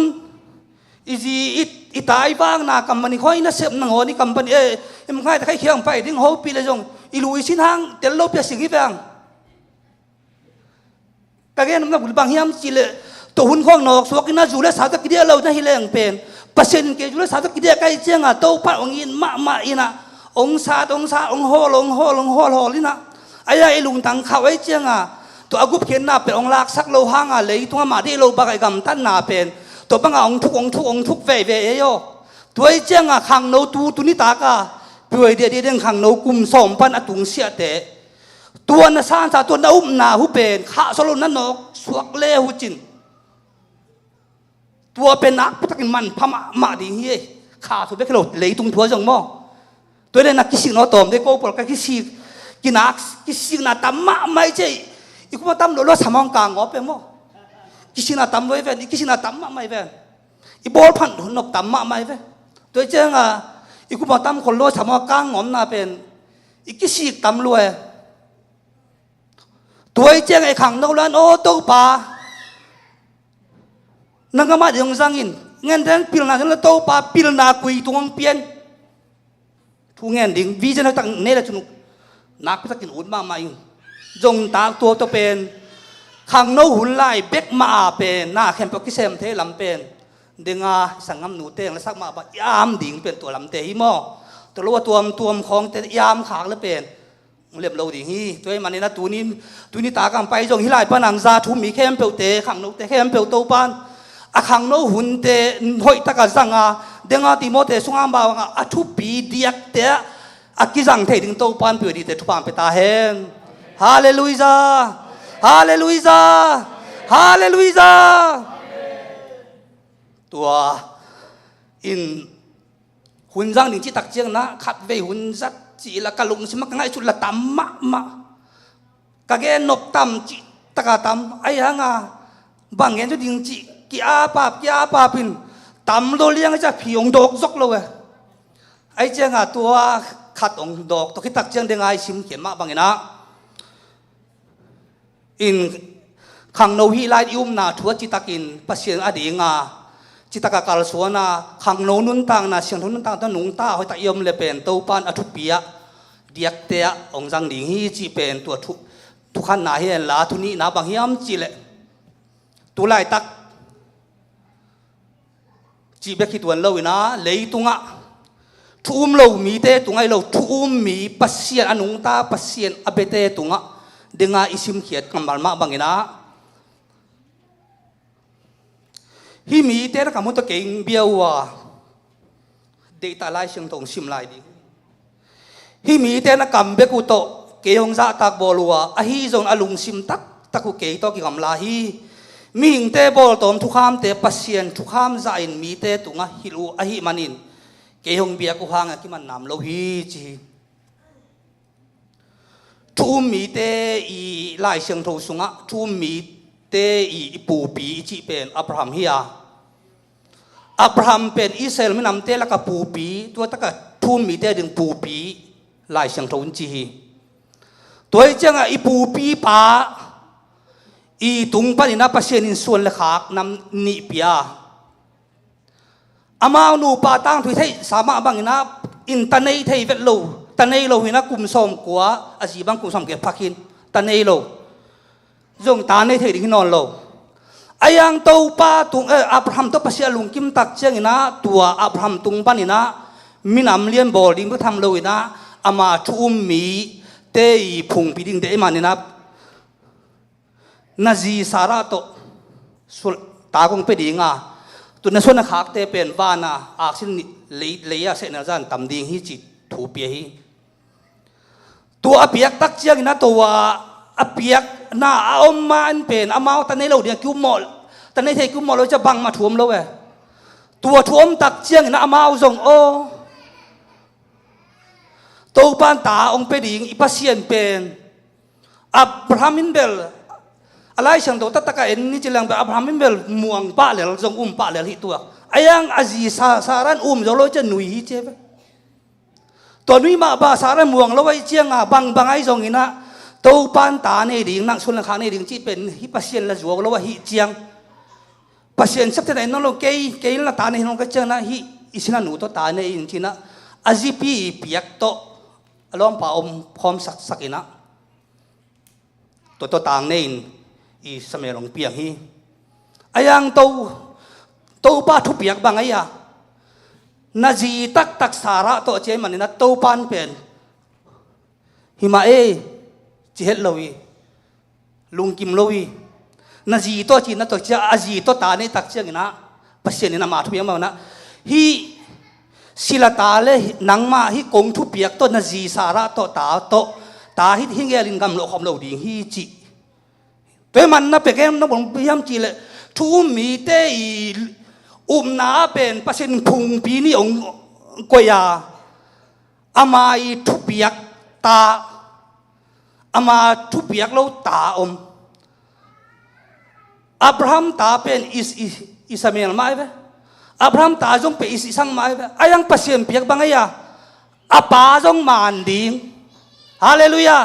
อีตายบ้างนะกัมมันนี่ค่อยน่าเสพนังหัวนี่กัมมันนี่มันง่ายแต่ใครเคียงไปดิ้งหัวปีละจงอีลุยสินหางเดี๋ยวลบเพียสิ่งที่แบงกะเกนมันบุลบางเฮียมจิเลตัวหุ่นข้องนอกสวกินน่าจูเลสาวตะกิเดียเราจะให้แรงเป็นเปอร์เซ็นต์เกจูเลสาวตะกิเดียใกล้เจียงอ่ะโตพัดองอินมาอินะองศาองโฮลนี่นะไอ้ลุงตังเขาไอ้เจียงอ่ะตัวอากุบเขียนหน้าเป็นองลักษักโลหางอ่ะเลยตัวมาที่โลบากไอ้กำตั้นหน้าเป็นตัวบังองทุกเว่ยโยตัวไอ้เจ้าอ่ะขังโนตัวนี้ตากอ่ะป่วยเดี๋ยวขังโนกุมสมพันอตุงเสียเตะตัวน่ะสร้างจากตัวน่ะนาหูเป็นข้าสโลนั่นนกสวกเล่หูจินตัวเป็นนักพัฒกินมันพม่าดีเฮ้ข้าสุดเบกโลเลยตุงทัวจังมอตัวเนี่ยนักกิสิงโนตอมได้โก้ปลอกกิสิกินักกิสิงน่ะตั้มไม่ใช่อีกว่าตั้มโลสมองกลางงอเป็นมอกิสินาตั้มไว้เว้นกิสินาตั้มมาไม่เว้นอีบอลพันหุ่นนกตั้มมาไม่เว้นตัวเจ้าอ่ะอีกูบอกตั้มคนโลสามากางงอมนาเป็นอีกิสิตั้มรวยตัวเจ้าไอ้ขังนกล้านโอ้ตัวป่านังก็มาเดี๋ยวสั่งอินเงินเดือนพิลนาจนแล้วตัวป่าพิลนาคุยตัวงเปลี่ยนทุกเงินดิ่งวิจารณ์ตั้งเนี่ยแหละจุนนักพิทักษ์กินอุ่นมาไม่จงตากตัวเป็นขังโนหุ่นไล่เบกมาเป็นหน้าเข้มปกิเซมเทลำเป็นดึงสังงำหนูเตงและสักมาบยามดิ่งเป็นตัวลำเตหิมอตัวรู้ว่าตัวของเตยามขางแล้วเป็นเรียบเราดิ่งฮีตัวมันนี่นะตัวนี้ตากำไปจงฮิไลปนังซาทุ่มมีเข้มเปลเตขังโนเตเข้มเปลโตปานขังโนหุ่นเตหอยตะกสังดึงติโมเตสุงามบ่าวทุบปีเดียกเตะกิจังเทดึงโตปานเปลือยดีเตทุบปานไปตาเห็นฮาเลลูยาฮาเลลูยาฮาเลลูยาตัวอินหุ่นจังหนึ่งที่ตักเจียงนะขัดเวหุ่นจักจีละกะลุงสิมักง่ายสุดละตั้มมกะเกนนบตั้มจีตะกะตั้มไอ้ยังบางเงินจะดิ่งจีกีอาปาปินตั้มโดเลี้ยงจะผิวดอกซกเลยไอ้เจียงตัวขัดองดอกตัวที่ตักเจียงเด้งไอ้ชิมเขียนมาบางเงินนะอินขังโนฮิไลยุ่มนาทัวจิตากินปัสเซียงอดีงาจิตากากาลสวนาขังโนนุนตังนาเสียงนุนตังตันนุงตาหอยตะยมเลเป็นตัวปานอทุปียเดียกเตะองจังดิ่งฮีจีเป็นตัวทุกขันนาเฮียนลาทุนี้นาบางฮิมจีเลตัวไล่ตักจีเบกิตัวเลวินะเลยตุงะ ทุ่มเรามีเตตุงไงเราทุ่มมีปัสเซียนอนุงตาปัสเซียนอเบเตตุงะเดงาอิสิมเขียดกำบัลมาบังเงินะฮิมีเตระกำมุตเก่งเบียวว่าเดตาไลเชียงตงซิมไลดิฮิมีเตระกำเบกุโตเกี่ยงซาตักบอลัวอะฮิจงอลุงซิมตักตักเกี่ยโตกิกำลาฮีมีหิงเตบอลตอมทุกขามเตปัสเซียนทุกขามใจมีเตตุงะฮิลูอะฮิมันินเกี่ยงเบียกุหางกิมันนำโลฮีจีทุ่มมีเตอีไลเชียงทสุงะทุ่มมีเตอีปูปีจีเป็นอับราฮัมฮิยาอับราฮัมเป็นอิสราเอลไม่นำเตละกับปูปีตัวตะกับทุ่มมีเตดึงปูปีไลเชียงทนจีตัวจังอีปูปีป้าอีตุงปนินาปัสเซนินส่วนเลขากนำนิปียอามาหนูป้าตั้งถุยไทยสามารถบังนะอินตันเนยไทยเวทโลตันเนยโลหินะกุมสมกัวอาชีบังกุมสมเก็บพักินตันเนยโลจงตาเนยไทยดิ้งนอนโลอายังตัวป้าตุงอับราฮัมตัวปัสเซียลุงกิมตักเชียงนะตัวอับราฮัมตุงปนินะมินำเลียนบอลดิ้งก็ทำโลนะอามาทุ่มมีเตยพุงปีดิ้งเตยมันนะนาจีสาระโตสุดตากงไปดิ้งตัวนั้นส่วนนักขักเตเป็นวานาอาศินเลยาเสนาจันตำดิ้งฮิจิตถูเปียฮีตัวอภิยักตักเชียงนะตัวอภิยักน่าเอามาอันเป็นอามาตอนนี้เราเดียกิวมอลตอนนี้เทกิวมอลเราจะบังมาถ่วมเราตัวถ่วมตักเชียงนะอามาเอาส่งโอตัวบ้านตาองไปดิ้งอีปัสเซียนเป็นอับราฮัมินเบลอะไรเชิงตัวตัดตะการนี่จิลังแบบอับราฮัมินเบลม่วงป้าเหลือจงป้าเหลือที่ตัวไอ้ยังอาจีสารันจะเราจะหนุ่ยฮิเจ็บตัวนี้มาบาสารันม่วงเราไว้เจียงบางไอ้จงอินะตัวปานตาในดิ่งนักสุนทรในดิ่งที่เป็นฮิปัสเซียนละจวกเราว่าฮิเจียงปัสเซียนสักเท่าไหร่นั่นเราเกยละตาในน้องก็เจอนะฮิอิสนาหนูตัวตาในอินที่นะอาจีพีเปียกโตล้อมป่าอมพร้อมสักอินะตัวต่างในอีสมัยหลงเปียงฮีอายังตัวป้าทุบเปียกบางไงนาจีตักสาระตัวเจมันนี่นะตัวปานเป็นหิมาจิเฮลโลวีลุงกิมโลวีนาจีตัวจีนนะตัวเจ้าอาจีตัวตาในตักเชียงนะปัสเซียนนี่นะมาทุบเปียกมานะฮีศิลตาเลนังมาฮีกงทุบเปียกตัวนาจีสาระตัวตาฮิตฮิงเกลินกำโลคอมโลดิ่งฮีจิตัวมันนะเป็นแค่นับผมพยายามจีเลยทุ่มมีเตยนาเป็นปัสเซนพุงปีนี่องกวยาอามาทุบเปียกตาอามาทุบเปียกเราตาอับราฮัมตาเป็นอิสมาเอลมาเว้อับราฮัมตาจงเป็นอิสังมาเว้อายังปัสเซนเปียกบางไงอาปาจงมันดิ่งฮาเลลูยา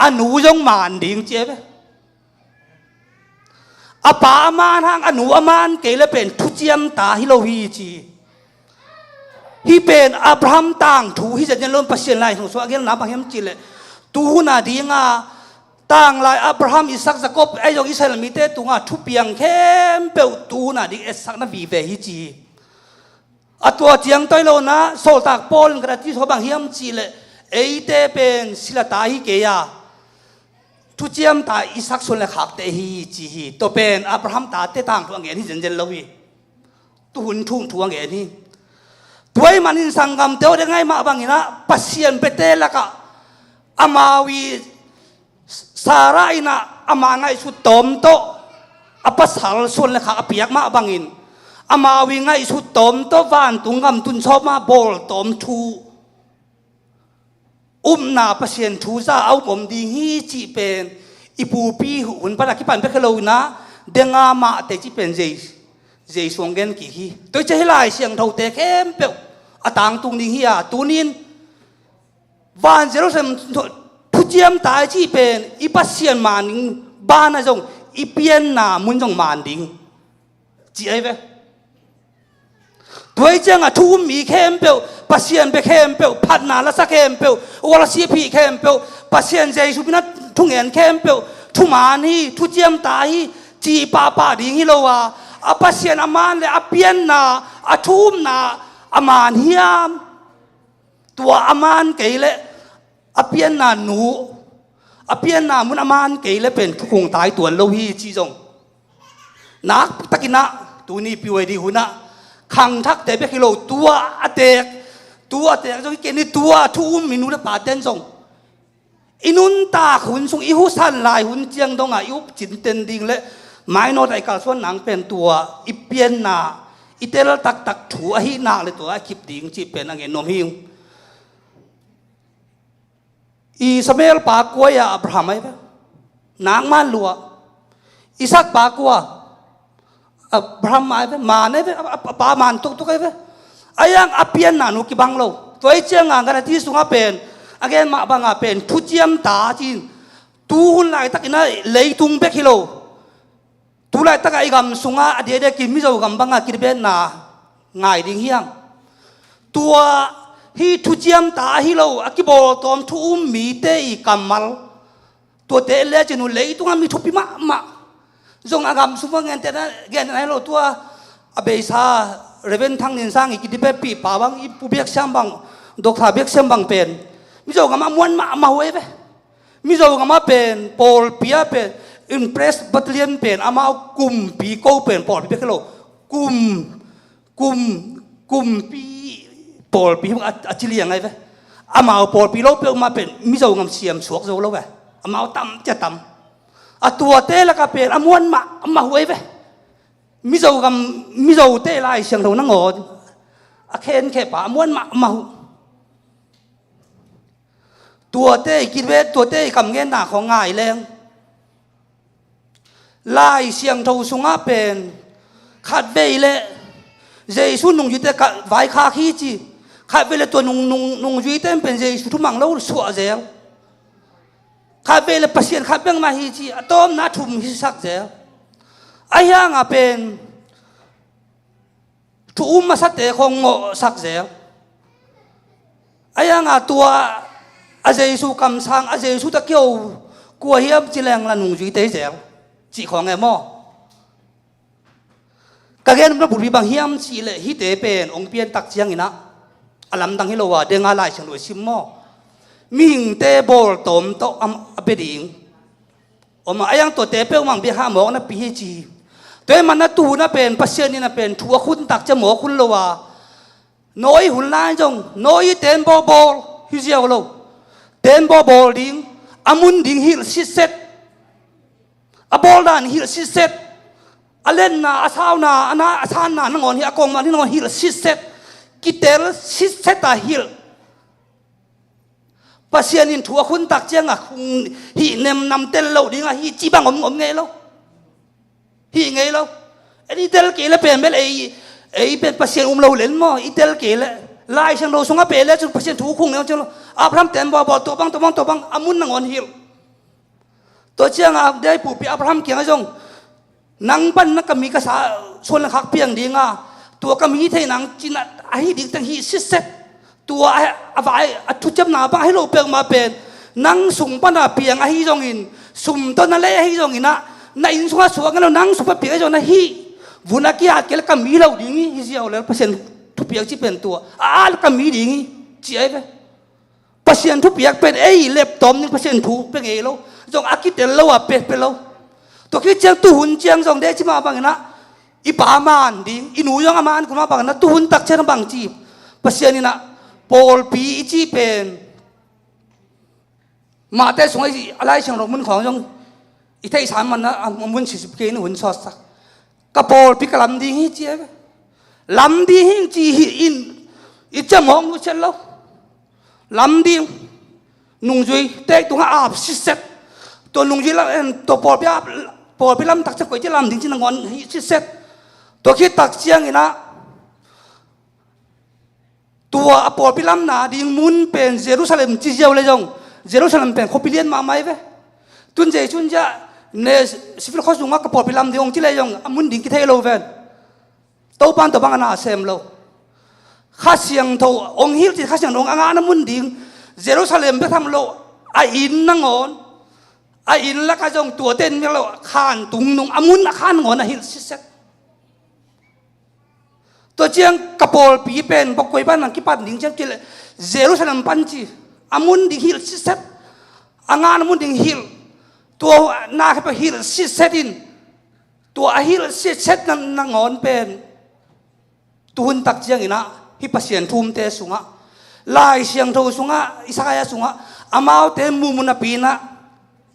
อนุจงมันดิ่งเจ้าเว้อาปาอามานหางอนุอามานเกลเป็นทุจียมตาฮิโลฮีจีฮิเป็นอับราฮัมต่างถูฮิจะยันล้มปัสเซียนไลของสวาเกลนับเฮียมจีเลตูนาดีงาต่างไลอับราฮัมอิสักสกบไอจงอิสราเอลมีเตตุงาทุเปียงเข้มเปวตูนาดีเอสักนาบีเวฮิจีอัตัวเจียงต้อยโลนะโซลตากโปลกระที่สบางเฮียมจีเลเอเตเป็นศิลตาฮิเกียทุเจียมตาอิสักส่วนละขักเตฮีจีฮีตัวเป็นอับราฮัมตาเตต่างทวงเงินที่เจนเลวีตุหุนทุ่งทวงเงินนี่ตัวมันอินสังกัมเตวได้ไงมาบางอย่างนะปัสเซียนเปเตละกะอามาวีสาระอินะอามาไงสุดตอมโตอปัสสาวส่วนละขักเปียกมาบางอินอามาวีไงสุดตอมโตวานตุงกำตุนชอบมาบอลตอมทูนาปัสเซียนทูซาเอาผมดีฮีจีเป็นอีปูปีหุ่นปนักกิปันเปกโลนะเดงามาเตจิเป็นเจสวงเงินกี่ฮีตัวจะให้ลายเสียงเท่าเตะเข้มเปลวต่างตุงดีฮีตูนินวันเจรุซาเล็มผู้เจียมตายจีเป็นอีปัสเซียนมานิงบ้านนะจงอีเปียนนามุนจงมาดิงจีไอเวตัวจังทุ่มมีเข้มเปลวปัสเซียนไปเข้มเปลวพัดนาละสักเข้มเปลววลาซีพีเข้มเปลวปัสเซียนใจสุพินัททุ่งเงินเข้มเปลวทุ่มานี่ทุเจียมตายจีป้าดิงฮิโลวาปัสเซียนอามานเลยอเปียนนาทุ่มนาอามานเฮียม ตัวอามานเกยเลอเปียนนาหนูอเปียนนามุนอามานเกยเลเป็นทุกคงตายตัวโลหีจีจงนักตะกินะตัวนี้พิวดีหุนะขังทักแต่เบกิโลตัวอเตกจงเกนี่ตัวทุ่มมินุละปาเต้นจงอินุนตาขุนทรงอิหุสันลายหุนเจียงตรงอายุจินเต็นดิ่งและไม้โนดไอกาส่วนหนังเป็นตัวอิเปียนนาอิเตลตักถูอหินาเลยตัวไอคิบดิ่งจีเป็นอังเงินนมหิงอิสมาเอลปากวยอับราฮัมไอ้เว้นางมันลัวอิสักปากวอับราฮัมไอ้เว้มาไอ้เว้ปามันตุกไอ้เว้ไอ้ยังอเปียนนานุกิบังโลตัวไอ้เจียงงานกันที่สุงอาเป็นอันมาบังอาเป็นทุจยมตาจีนตูหุ่นไหลตักอินะเลยตุงเบกิโลตูไหลตักไอ้กำสุงอาเดียกินมิโซกำบังอากินเป็นนาง่ายดิ่งเฮียงตัวฮีทุจยมตาฮิโลอากิโบตอมทุ่มมีเตอีกำมัลตัวเตเลจินุเลยตุงอามีทุบปิมะจงอากำสุงว่าเงินแต่นั้นเงินไหนโลตัวอเบซาเรเวนทั้งนินสังอีกินเป็นปีป่าบังอีปูเบียกช่างบังดอกทาเบียกช่างบังเป็นมิโซกามาม้วนมาเว้ยมิโซกามาเป็นปอลเปียเป็นอินเพรสบัตเลียนเป็นอามากุมปีโกเป็นปอลปีเบกโลกุมปีปอลปีอาจิเลียงไงเว้ยอามาปอลปีโลเปียมาเป็นมิโซกามเสียมสวกโซโลเว้ยอามาตั้มจะตั้มตัวเตละก็เป็นอาม้วนมาเว้ยมิโซเตลายเสียงเรานั่งงอเคนแค่ป่าม้วนมาตัวเต้กินเวทตัวเต้กำเงินหนาของง่ายแรงลายเสียงทูสุงอาเป็นขัดเบยเล่เจสุนุ่งยุติกะไว้คาขี้จีขัดเบยเล่ตัวนุ่งยุติเป็นเจสุทุมังเล่าสวะเจลขัดเบยเล่ปัสเซียนขัดเบงมาฮีจีต้มนาทุ่มฮิสักเจลไอ้ยังอาเป็นทุ่มมาสัตเตของโง่สักเจลไอ้ยังอาตัวอาเจสุคำสั่งอาเจสุตะเกียวกลัวเฮียบจีแรงละหนุ่งจุยเตเจลจีของไงมั่วกะเกนมันบุรีบางเฮียมจีเลยฮิเตเป็นองเปียนตักเจียงอินะอลัมดังฮิโลวาเดงอะไรเชิงรวยชิมมั่วมิงเตบอลตมโตอัมอเปดิงอมาไอ้ยังตัวเตเปลมังเบียห้าหมอกนะปีเฮจีตัวมันน่ะตูน่ะเป็นปัสเซียนี่น่ะเป็นทัวคุณตักจะหมอคุณโลวาน้อยหุ่นล้านจงน้อยเต็นบอลฮิเจียวโลเต็นบอลดิ้งอามุนดิ้งฮิลซิเซตอาบอลดานฮิลซิเซตอาเลนนาอาซาวนาอานาอาซานนานังอนฮิอากงมาที่นังอนฮิลซิเซตกิเตลซิเซตาฮิลปัสเซียนินทัวคุณตักเจียงอ่ะฮิเนมนำเตลโลดิ้งอ่ะฮิจีบังอมไงโลฮิไงโลไอ้นี่เตลเกลเป็นเมลไอ้เป็นปัสเซียนโลเล่นมั้งไอ้เตลเกลลายช่างโลสงอาเปลแล้วจนปัสเซียนถูกคุ้งแล้วจนอาพรัมเต็นบอลตัวบังอามุนนังอนฮิลตัวเชียงอาได้ปู่ปีอับราฮัมเกี่ยงไอ้จงนังปั้นนักกมีกษาส่วนขักเพียงดีงาตัวกมีเทนังจินไอ้ดิตั้งฮีซิเซตตัวไอ้อวัยทุจจำนาบ้าให้เราเปลี่ยนมาเป็นนังสุ่มปั้นเปียงไอ้จงอินสุ่มต้นนั่นแหละไอ้จงอินนะในอินสวาสวกันเรานังสุ่มเปียงไอ้จงนะฮีวุนักยาเกลกมีเราดีงี้ฮิเซียวแล้วเปอร์เซ็นต์ทุกเปียงที่เป็นตัวกมีดีงี้จีไอ้ไปเปอร์เซ็นต์ทุกเปียงเป็นไอ้เล็บตอมนี่เปอร์เซ็นต์ถูกเป็นไงเราจงอากิเตลเราเป็นเราตัวคิดเจียงตู้หุ่นเจียงจงเดชิมาบังนะอีป่ามันดิอีหนูยังอามันคุณมาบังนะตู้หุ่นตักเชนบังจีบเปอร์เซ็นต์นี่นะปอลปีจีเป็นมาแต่สงไอ้อะไรเชิงเรามันของจงอีไทยสามมันนะมัน40 กิโลหุ่นซอสสักกับปอลปีกลำดีฮิจีลำดีฮิจีอินอีจะมองดูเช่นเราลำดีนุ่งจุยเตะตัวอาบซิเซตตัวนุ่งจุยแล้วตัวปอลปีลำตักจะก๋วยจะลำดิ้งจินงอนซิเซตตัวคิดตักเชียงอีนะตัวปอลปีลำนาดิ้งมุนเป็นเยรูซาเล็มจีเจียวเลยจงเยรูซาเล็มเป็นโคปิเลียนมาไหมเว้ตุนเจชุนจะเนสิฟิลข้อสูงมากกับปอลปีลำดิ้งจีเลยจงมุนดิ้งกิเทโลเวนตัวปานตัวบังอนาเซมโลข้าเสียงโตองฮิลที่ข้าเสียงองอางาน้ำมุนดิ้งเยรูซาเล็มไปทำโลไออินนังอนไออินแล้วก็จงตัวเต้นเมื่อเราขานตุงนงอามุนขานงอนฮิลซิเซตตัวเจียงกระโปลปีเป็นปกวยบ้านนังกิปันดิ้งเจ้าจีเลย Jerusalem panci amun ding hil set angan amun ding hil tua na ka hil setin tua hil set na ngon pen tuhun tak jiang ina hi pasien thum te sunga lai siang tho sunga isaya sunga amau te mumuna pina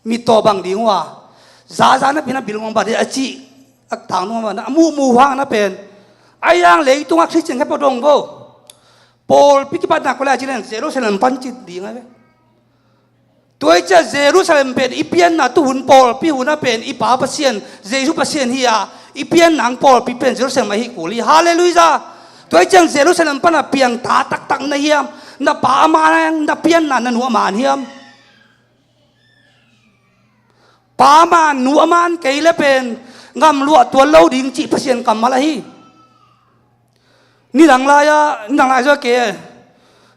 mi to bang dingwa za na pina bilong ba de achi ak thang no na mu hang na pen ayang le tunga christian ka podong bo Paul pikipat na kola jilen Jerusalem pancit dinga be tuai cha Jerusalem pen ipian na tuhun Paul pi huna pen ipa pasien Jesu pasien hiya ipian nang Paul pi pen Jerusalem hi kuli hallelujah tuai chang Jerusalem pana piang ta tak na hiam na pa ma na pian na nu man hiam pa ma nu man ke le pen ngam lu tua lo ding chi pasien kam mala hi ni dang la cho ke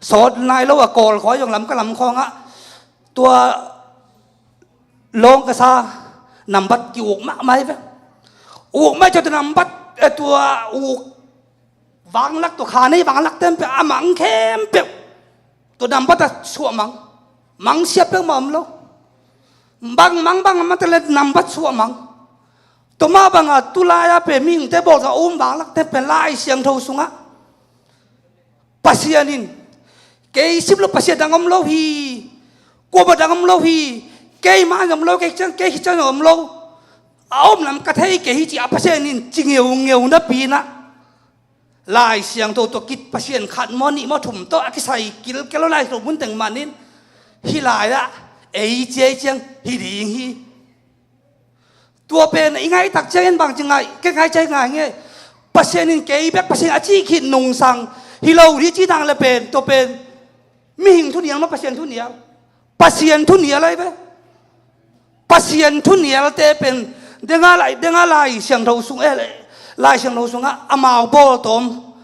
sot nai lo a kol khoi yong lam ka lam khong a tua long ka sa nam bat ki uk ma mai ve uk mai cho nam bat tua uk vang lak to kha nei vang lak tem pe amang khem pe to nam bat a su mang siap pe mam lo bang ma te le nam bat su mang to ma bang a tu la ya pe ming te bol ka vang lak te pe lai siang tho sunga pasianin ke sip lo pasian dangom lo hi ko ba dangom lo hi ke ma ngom lo ke chang ngom lo aom lam ka thei ke hi chi pasianin chingeu na pi na lai siang to kit pasian khat mo ni mo thum to akisai kil kelo lai to mun teng manin hi lai la ei che chang hi ding hi tua pen ingai tak chen bang chingai ke ngai chai ngai nge pasianin ke bek pasian achi khit nung sang hi lo ri chi dang le pen to pen mi hing thu niang ma pasien thu niang lai be pasien thu niang te pen denga lai siang tho sung lai siang tho sung a amao bol tom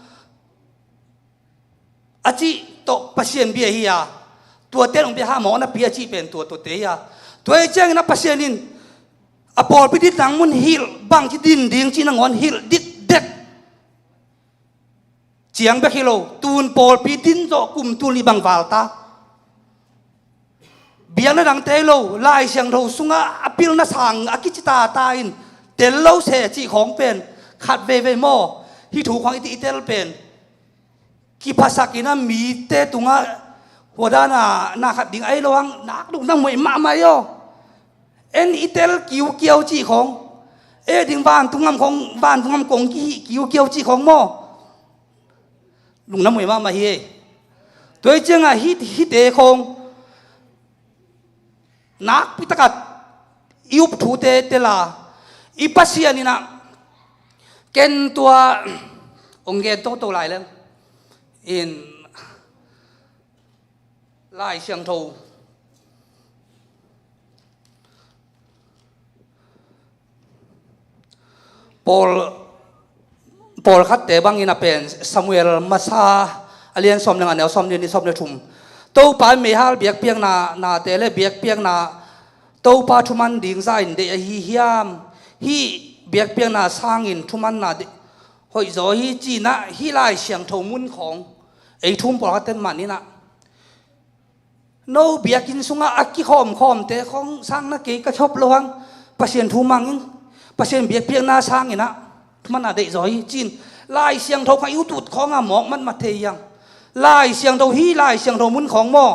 achi to pasien bia hi ya tua te long bia ha mo na bia chi pen to te ya toi chang na pasienin apol pi dit nang mun hil bang chi din ding chi na ngon hil dit det chiang be kilo tun Paul pi din zo kum tu li bang valta biang na dang te lo lai siang tho sunga apil na sang akichita ta in tel lo se chi khong pen khat ve mo hi thu khong iti tel pen ki pasakina mi te tunga hoda na khat ding ai lo hang nak duk nang moi ma yo en itel kiu chi khong e ding ban tungam kong ki kiu chi khong mo lung nam moi ma hi toi chenga hi te khong nak pitakat iup thu te la ipasianina ken tua ongge to lai lem in lai siang tho Paul khát tế bang ina pen Samuel masa alian som nang anel som ni som le thum to pa me hal biak piang na te le biak piang na to pa thuman ding za in de hi hiam hi biak piang na sang in thuman na de hoi zo hi chi na hi lai siang tho mun khong ei thum Paul khát te man ni na no biak in sunga akki khom te khong sang na ke ka chop lo hang pasien thu mang pasien biak piang na sang inaมันอะไรจ่อยจีนลายเสียงเท่ากับยุตุดของหมอกมันมาเทียงลายเสียงเท่าฮีลายเสียงเท่ามุนของหม้อ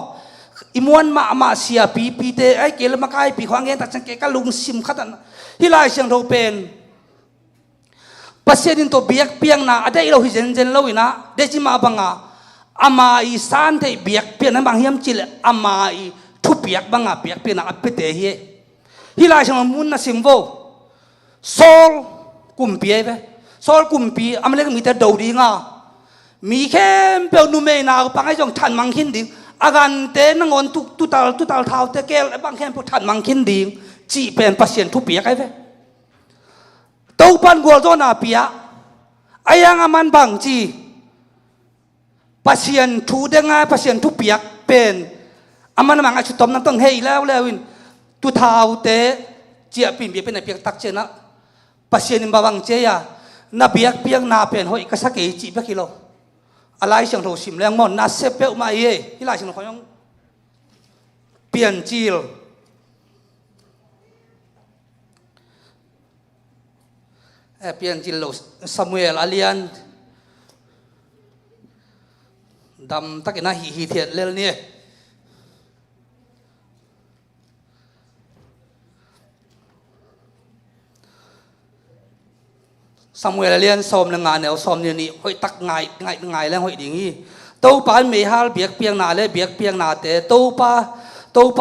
อิมวนมาเสียปีเตไอเกลมาใกล้ปีขวางเงินตัดสังเกตก็ลุงซิมขัดฮีลายเสียงเท่าเป็นปัสเซียนตัวเบียกเปียงนะอะไรเราหิเจนเราอีนะเดจิมาบังอามาอีสานเทเบียกเปียงนั้นบางเฮียมจิลอามาอีทุบเบียกบังเบียกเปียงนะอัปเตฮีฮีลายเสียงมุนนะซิมโวโซลกุมปีไปโซลกุมปีอเมริกามีแต่ดาวดีงามีแค่เปลวนุ่มเองนะบางไอ้จงทันมังคินดิ่งอาการเต้นงอนตุตาเท้าเตะเกลบางแค่พวกทันมังคินดิ่งจีเป็นปัสเซียนทุบเปียกไอ้ไปตัวปันกัวโซนาเปียไอ้ยังมันบางจีปัสเซียนทุเดงไงปัสเซียนทุบเปียกเป็นมันมังไอ้ชุดตอมนั่งต้องเฮยแล้ววินตุเท้าเตะเจียปิ่นเบียเป็นไอ้เปียกตักเจนะpasien in bawang cheya na biak piang na pen hoi ka sake chi ba kilo อะไรเสียงโทสิมแรงมอนนัดเซเปลมาเย่ที่ไรเสียงเขายังเปลี่ยนจีลเปลี่ยนจีลโลซามูเอลอาเลียนดำตักอินาฮีเทียดเลลเนี่ยซามูเอลเลียนซ้อมในงานเนี่ยซ้อมเนี่ยนี่ห้อยตักง่ายแล้วห้อยดิ่งนี่ตู้ปานไม่ฮาลเบียกเปียงนาเลยเบียกเปียงนาเตตู้ป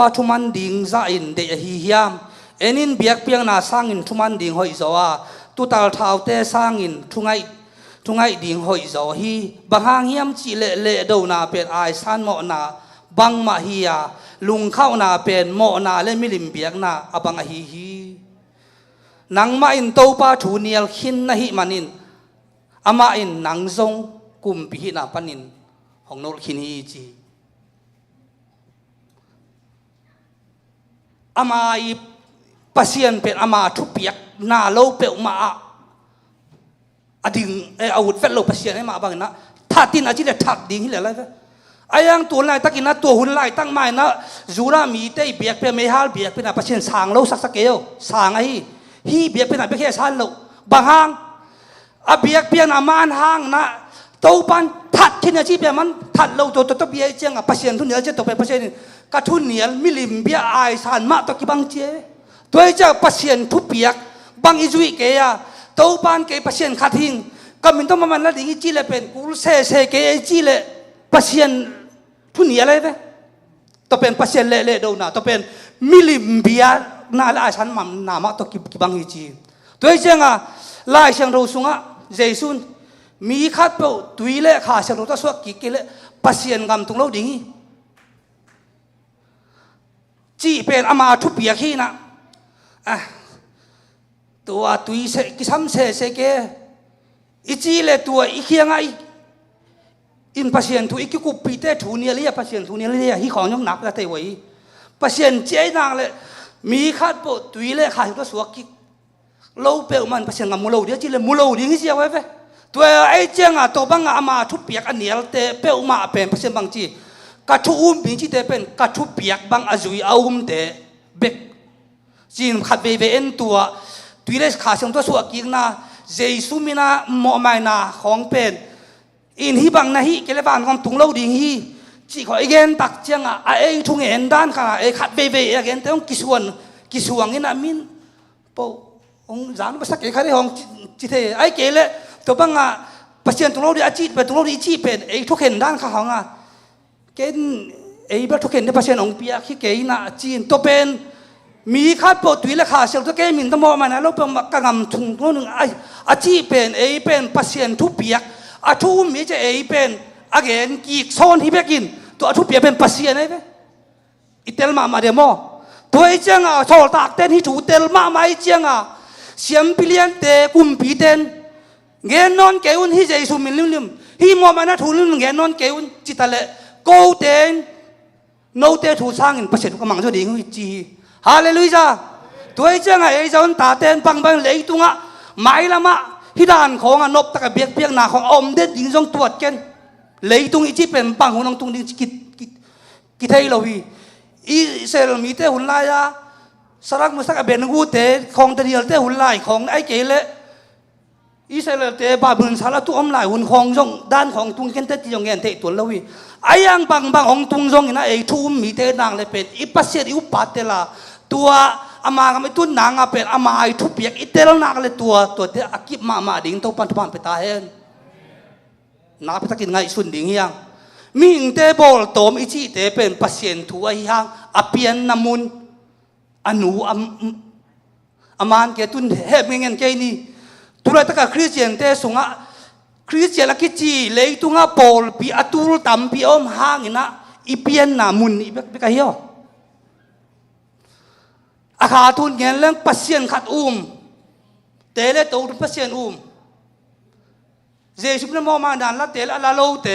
าทุมันดิ่งซาอินเดียฮีฮิยามเอ็นินเบียกเปียงนาสร้างอินทุมันดิ่งห้อยโซอาตุตัลเท้าเตสร้างอินทุงไงดิ่งห้อยโซฮีบางหางฮิยามจีเละดูนาเป็นไอซันโมนาบังมาฮียาลุงเข้านาเป็นโมนาเล่มิลิมเบียกนาอบังฮีนังมาอินโตปาทูเนียลขินนะฮิมันินอามาอินนังซงกุมปิหินาปันินของโนลขินฮีจีอามาอีปัสยันเป็นอามาทุเปียกนาโลเปอมาอดิ่งอาวุธเฟลโลปัสยันให้มาบางนะถ้าตินอาจิเลทักดิ่งที่เหลืออะไรไอ้ยังตัวไหนตะกินนะตัวหุ่นไหลตั้งไม่นะจูรามีเตยเบียกเป็นไม่ฮาลเบียกเป็นอาปัสยันสางโลสักเกลสางไอ้ฮีเบียกเป็นอะไรแค่ชั้นโลบางห้างอาเบียกเปียนอามานห้างนะตัวปันทัดที่เนี่ยที่เปียมันทัดโลตัวเบียเจียงอ่ะปัสยันทุนเนี่ยจะตัวเป็นปัสยันกระทุนเนี่ยมิลิมเบียไอสันมาตัวกี่บังเจตัวเจ้าปัสยันทุเปียกบังอิจุยเกียตัวปันเกยปัสยันขัดหิงก็มินต้องมันละดิ่งจีเลเป็นกูเซ่เกยจีเลปัสยันทุนเนี่ยอะไรเว้ตัวเป็นปัสยันเละดูนะตัวเป็นมิลิมเบียน่าละไอสันมันนามาตัวกี่บังอิจีตัวเจ้าอ่ะไล่เชียงรูสุงอ่ะเจสุนมีขัดเปล่าตุยเละขาเชียงรูตัวสวกกี่เกลปัสยันกำตรงเราดิ่งจีเป็นอามาทุบเปียขี้นะตัวตุยเสกิซ้ำเสกอีจีเลตัวอีเคียงไงอินพัศยันตุอีกิกุปีเตถูเนียเลียพัศยันถูเนียเลียฮีของยงหนักละเตวัยพัศยันเจนางเลยมีขัดปตุยเลขาตัวสวกิโลเปลมันพัศยันกับมูโลเดียจีเลมูโลดิ้งเสียไว้เว้ตัวไอ้เจ้าตัวบังอามาทุบเปียกอันเนียลเตเปลมาเป็นพัศยันบางจีกระทุ้มปีจีเตเป็นกระทุบเปียกบางอาจุยเอาเตเบกจีนขัดเวเอ็นตัวตุยเลขาเสียงตัวสวกิกนะเจสุมินาโมไมนาของเป็นอินฮีบังนะฮีเกลบานของตุงเล่าดิ่งฮีจีขอเอเกนตักเจียงอ่ะไอทุ่งเอ็นด้านข้างไอขัดเวเอเกนแต่องกิสวงนี่นะมินโปองจานภาษาเกย์เขาได้ของจิเทไอเกลตัวบังอ่ะปัจจัยตุงเล่าดีอาจีเป็นตุงเล่าดีจีเป็นไอทุกเห็นด้านข้างอ่ะเกนไอแบบทุกเห็นในปัจจัยองเปียขี้เกย์น่ะจีนตัวเป็นมีขัดปตุยและขาเสียงตัวเกมินต้องมองมานะเราเป็นกระงำทุ่งตัวหนึ่งไออาจีเป็นไอเป็นปัจจัยทุบเปียกอาทุมมีจะไอเป็นอาเกนกีกโซนที่เบกินตัวอาทุบเปียกเป็นปัจจัยไหนเว้อิเตลมาเดียมอตัวไอเจ้าอ่ะโซลตากเต้นที่ถูเตลมาไอเจ้าอ่ะเสียมพิเลียนเตกุมปีเต้นเงินนอนเกอุนที่ใจสุมิลิมที่มองมานะถูลิมเงินนอนเกอุนจิตาเลโกเต้นโนเตถูสร้างอินปัจจัยทุกมังจะดิ่งวิจีฮาเลลูยาตัวไอ้เจ้าไอ้เจ้าตาเต้นปังเลยตุงอ่ะไม่ละมะที่ด้านของนบตะกับเบียกหนาของอมเด็ดยิงจงตรวจกันเลยตุงอีจีเป็นปังของน้องตุงดิ่งกิเทยเราวีอีเซลมีเตหุ่นลายาสลักมุสกเบนกูเตของตะเดียลเตหุ่นลายของไอ้เกลอีเซลเตบาบุนสารตุอมลายหุ่นของจงด้านของตุงเกนเตที่ยงเงินเตตัวเราวีไอ้ยังบางของตุงจงนะไอ้ทุ่มมีเตนางเลยเป็นอีปัสเซอิอุปัตเตลาตัวอามาก็ไม่ตุนนางเป็นอามาไอ้ทุบเปียกอีเตลนางเลยตัวเตอากิบมาดิ่งตัวปันทุบันไปตาเห็นนาไปตะกินไงสุนดิ่งยังมีอิงเตบอลโตมอีจีเตเป็นปัสเซนทัวยังอเปียนนามุนอนุอามานเกตุนเฮบเงินเกนี่ตัวเราตะกับคริสเตียนเตสุงะคริสเตียนละกิจีเลยตุงะปอลปีอตูลตัมปีอมหางนะอีเปียนนามุนอีเบกะเฮียอาคาทุนเงินเรื่องปัสเซียนขัดเตเลโตทุนปัสเซียนเจสุปนมอมาดานละเตลละโลเต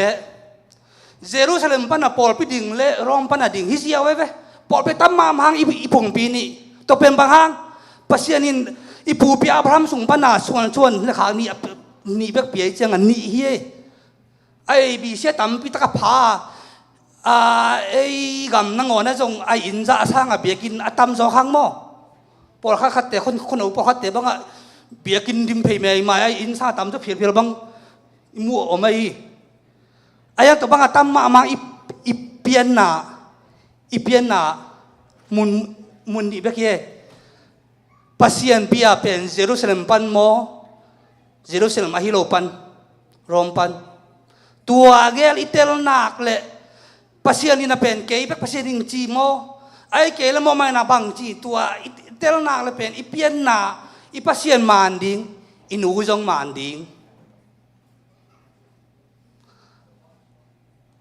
เจรูซาเล็มปันปอลไปดิ่งเละรอมปันดิ่งฮิเซียไว้เว้ปอลไปตั้มมาหางอีพงปีนี่ตัวเป็นบางหางปัสเซียนินอีปูปีอับราฮัมสุงปันส่วนและขานี่เบกเปียจังนี่เฮีย ไอ้บีเสียตั้มพิตะกพาไอ้กำนังงอนะจงไอ้อินจะสร้างเบียกินตั้มสองครั้งมั้งพอขัดแต่คนเอาพอขัดแต่บ้างเบียกินดิมเพย์ไม่ไอ้อินซาตั้มจะเพียรบ้างมัวอไม่ไอ้ยังตัวบ้างตั้มมาอีเปียนน่ะมุนดีเบกี้pasien pia pen Jerusalem pan mo Jerusalem ahilo pan Rom pan tua gel itel nak le pasien ina pen ke ipek pasien ing chi mo ai ke le mo mai na bang chi tua itel nak le pen ipien na i pasien manding inu jong manding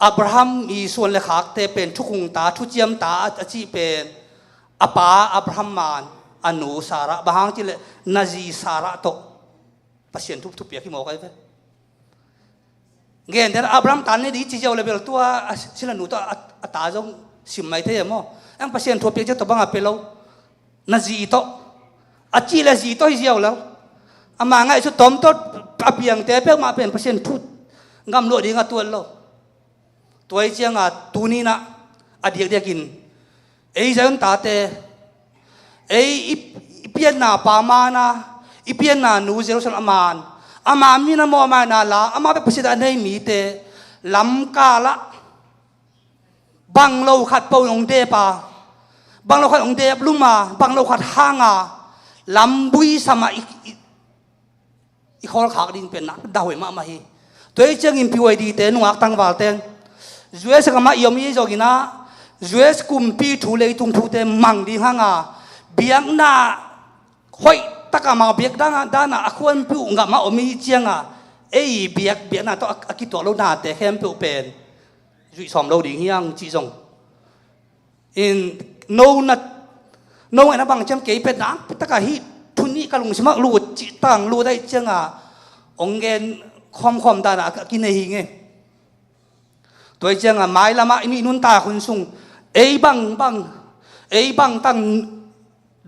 Abraham i suan le khak te pen thukung ta thu chiam ta achi pen apa Abraham man anu sara bahang chile nazi sara to pasien thup thup ya ki mo kai ve gen der Abraham tan ni di chi jaw level tua sila nu to ata jong sim mai the mo ang pasien thup ya to banga pelo nazi to achi la zi to hi jaw lo ama ngai su tom to apiang te pe ma pen pasien thu ngam lo di nga tuan lo toy chiang a tuni na adiak diakin ei jayon ta te ei ipian na pama na ipian na nu Jerusalem aman ama mi na mo ma na la ama pe pasida nei mi te lam ka la bang lo khat po ong de pa bang lo khat ong de lung ma bang lo khat hanga lam bui sama i khol khak ding pen na da hoi ma hi toy chang im piwai di te nuak tang wal ten Jues kama yomi jogina Jues kumpi thule tung thu te mang di hanga biang na hoi takama biak dana akhuan pu nga ma omi chianga ei biak na to akito lo na te hem pu pen jui som lo ding hiang chi jong in no na bang cham ke pet na taka hi thuni kalung sima lu chi tang lu dai chianga ongen khom dana kine hi ngeตัวเจ้าไม้ละมาอินุนตาคุณซุงเอ้บังตั้ง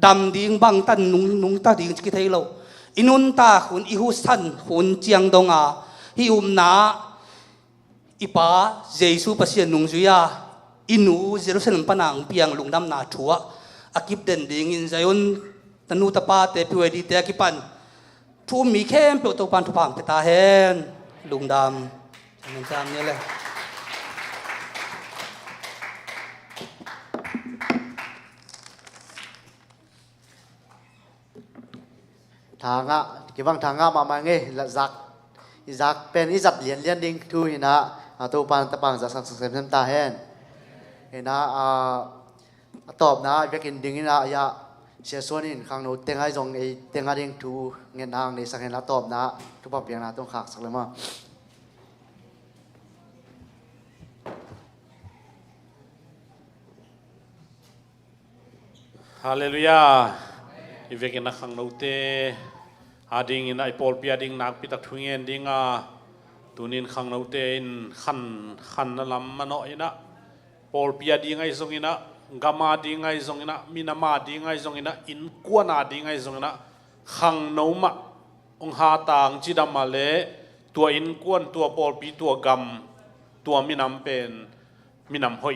ดำดิ่งบังตั้งนุ่งตาดิ่งสกิเทโลอินุนตาคุณอิหุสันคุณเจียงดงอาฮิอุมนาอิปาเจสุปัสยานุงจุยาอินูเจรุสเลมปนังเปียงลุงดำนาชัวอากิบเด่นดิ่งอินใจอุนตนุตปาเตปิเวดีเตอากิปันทูมีเข้มเปียวตัวปันทุพังเตตาเฮนลุงดำลุงดำนี่แหละทางะกี่บางทางะมาเงละจักเป็นอิจับเหรียญดิ่งทุยนะตัวปานตะปังจะสักเสริมตาแห้งเห็นนะตอบนะเวกินดิ่งนะยาเสียส่วนนี้ข้างโน้ตเต็งให้จงไอเต็งให้ดิ่งทูเงินทางในสักเห็นละตอบนะทุกปะเปียงนะต้องขากสักเลยมั้งฮาเลลูยาอีเวกินนักขังโนเตอาดิ่งอินไอปอลปีอาดิ่งนักพิทักษ์ทุ่งเงินดิ่งตุนินขังโนเตอินขันนั่นลำมันอินะปอลปีอาดิ่งไอซงอินะกามาดิ่งไอซงอินะมินามาดิ่งไอซงอินะอินกวนอาดิ่งไอซงอินะขังโนมะองหาต่างจิดามาเลตัวอินกวนตัวปอลปีตัวกำตัวมินำเป็นมินำหอย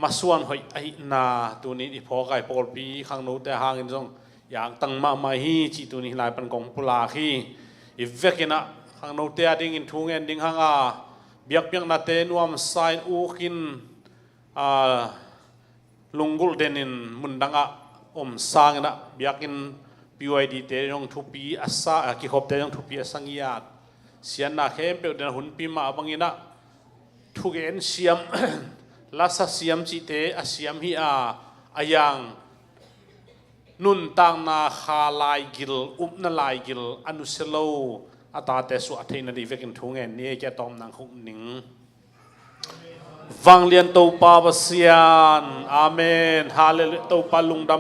มาส่วนหอยไอนาตัวนี้ที่พอไก่ปอลปีขังโนเตหางอินซงอย่างตั้งมาฮีจีตัวนี้หลายเป็นกองปุลาคีอีเวกินะข้างโนเตียดิ่งอินทุ่งเงินดิ่งหางเบียกนาเตนวมไซน์อูกินลุงกุลเดนินมุนดังสร้างนะเบียกินพีวดีเตยองทุปีอาซากิขบเตยองทุปีอาสังยาดเสียนนาเข้มเปียวเดนหุ่นปีมาบังอินะทุกเอ็นเสียมลาสเสียมจีเตอเสียมฮีอายังนุนตังนาคาลายกิลนาลายกิลอนุเซโลอาตาเตสุอัฐินาดีเวกินทุ่งเงินนี่แกตอมนางคุกนิงฟังเลียนตัวปาบเสียนอาเมนฮาเลลูตัวปาลุงด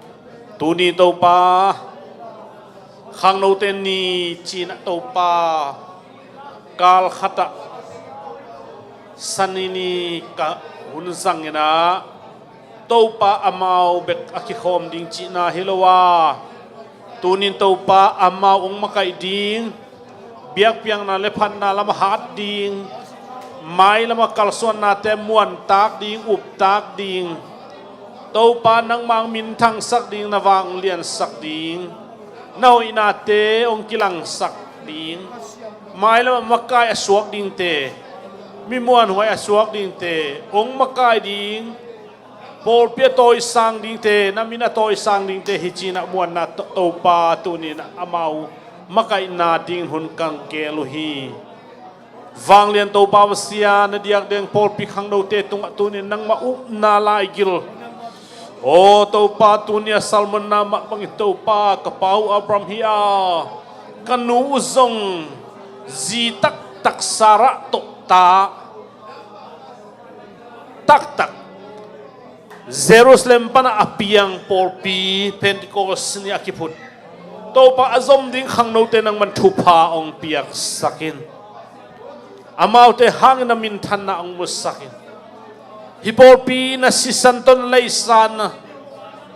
ำตูนีตัวปาขังโนเตนีจีนตัวปากาลขัตสันนีกะหุนสังเนะตัวปาอามาวเบกอคิคอมดิงจีนาฮิโลวาตูนินตัวปาอามาวองมาไกดิงเบียกเปียงนาเลพันนาลำหัดดิง mai lama kalsuan na te muan tak ding up tak ding to pa nang mang min thang sak ding na wang lian sak ding nau ina te ong kilang sak ding mai lama makai aswak ding te mi muan huai aswak ding te ong makai ding Paul pia toy sang ding te na mina toy sang ding te hichina muan na to pa tu ni na amau makai na ding hun kang ke lu hi vang lian to pa sia na diak deng Paul pi khang do te tung tu ni nang ma up na lai gil o to pa tu ni Salmon na ma bang to pa ka pau Abraham hia kanu uzong zi tak tak sara to ta tak Jerusalem pana apiang porpi Pentecost ni akiput to pa azom ding khang no te nang man thupa ong piak sakin amau te hang na min than na ong musakin hi porpi na si santon leisan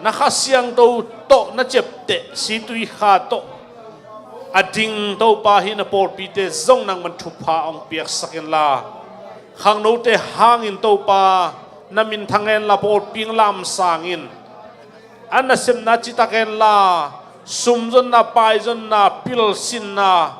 na khasyang to na chepte si tui kha to ading to pa hi na porpi te zong nang man thupa ong piak sakin la khang no te hangin to pa na min thangen la por ping lam sangin anna sem na chitaken la sumjon na paijon na pil sin na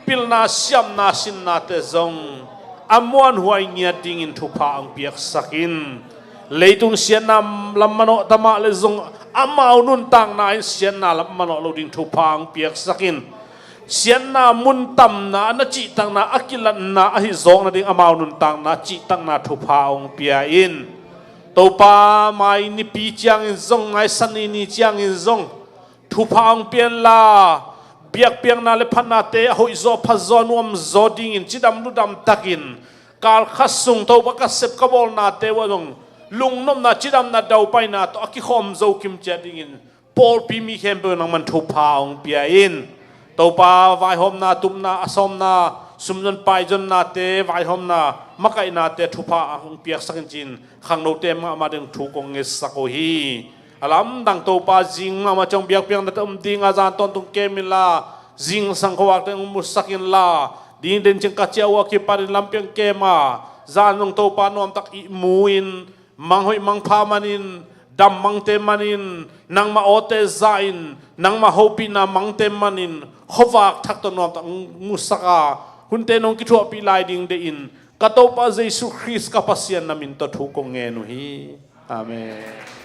pil na siam na sin na te zong amwan huai nya ding in thupa ang piak sakin leitung sian na lamano tama le zong amau nun tang na in sian na lamano lo ding thupa ang piak sakin sian na mun tam na na chi tang na akilan na ahi zong na ding amau nun tang na chi tang na thupa ang pia in to pa mai ni pi chiang in zong ngai san ni chiang in zong thu phang pian la biak piang na le phana te hoi zo pha zo nuam zo ding in chidam lu dam takin kal khasung to ba ka sep ka bol na te wa dong lung nom na chidam na dau pai na to aki khom zo kim che ding in pol pi mi khem pe nang man thu phang pia in to pa vai hom na tum na asom na sumjon pai jon na te vai hom na makai na te thupa ang piak sakin chin khang no te ma ding thu kong nge sako hi alam dang to pa jing ma chong biak piang na tum ding a jan ton tung kemila jing sang khawak te mu sakin la ding den ching ka chawa ki parin lampiang kema jan nong to pa nom tak i muin manghoi mang pha manin dam mang te manin nang ma ote zain nang ma hopi na mang te manin khowak thak to nom tak musaka hunte nong ki thua pi lai ding de in katopa Jesus Christ kapasian namin to thu kong ngenu hi amen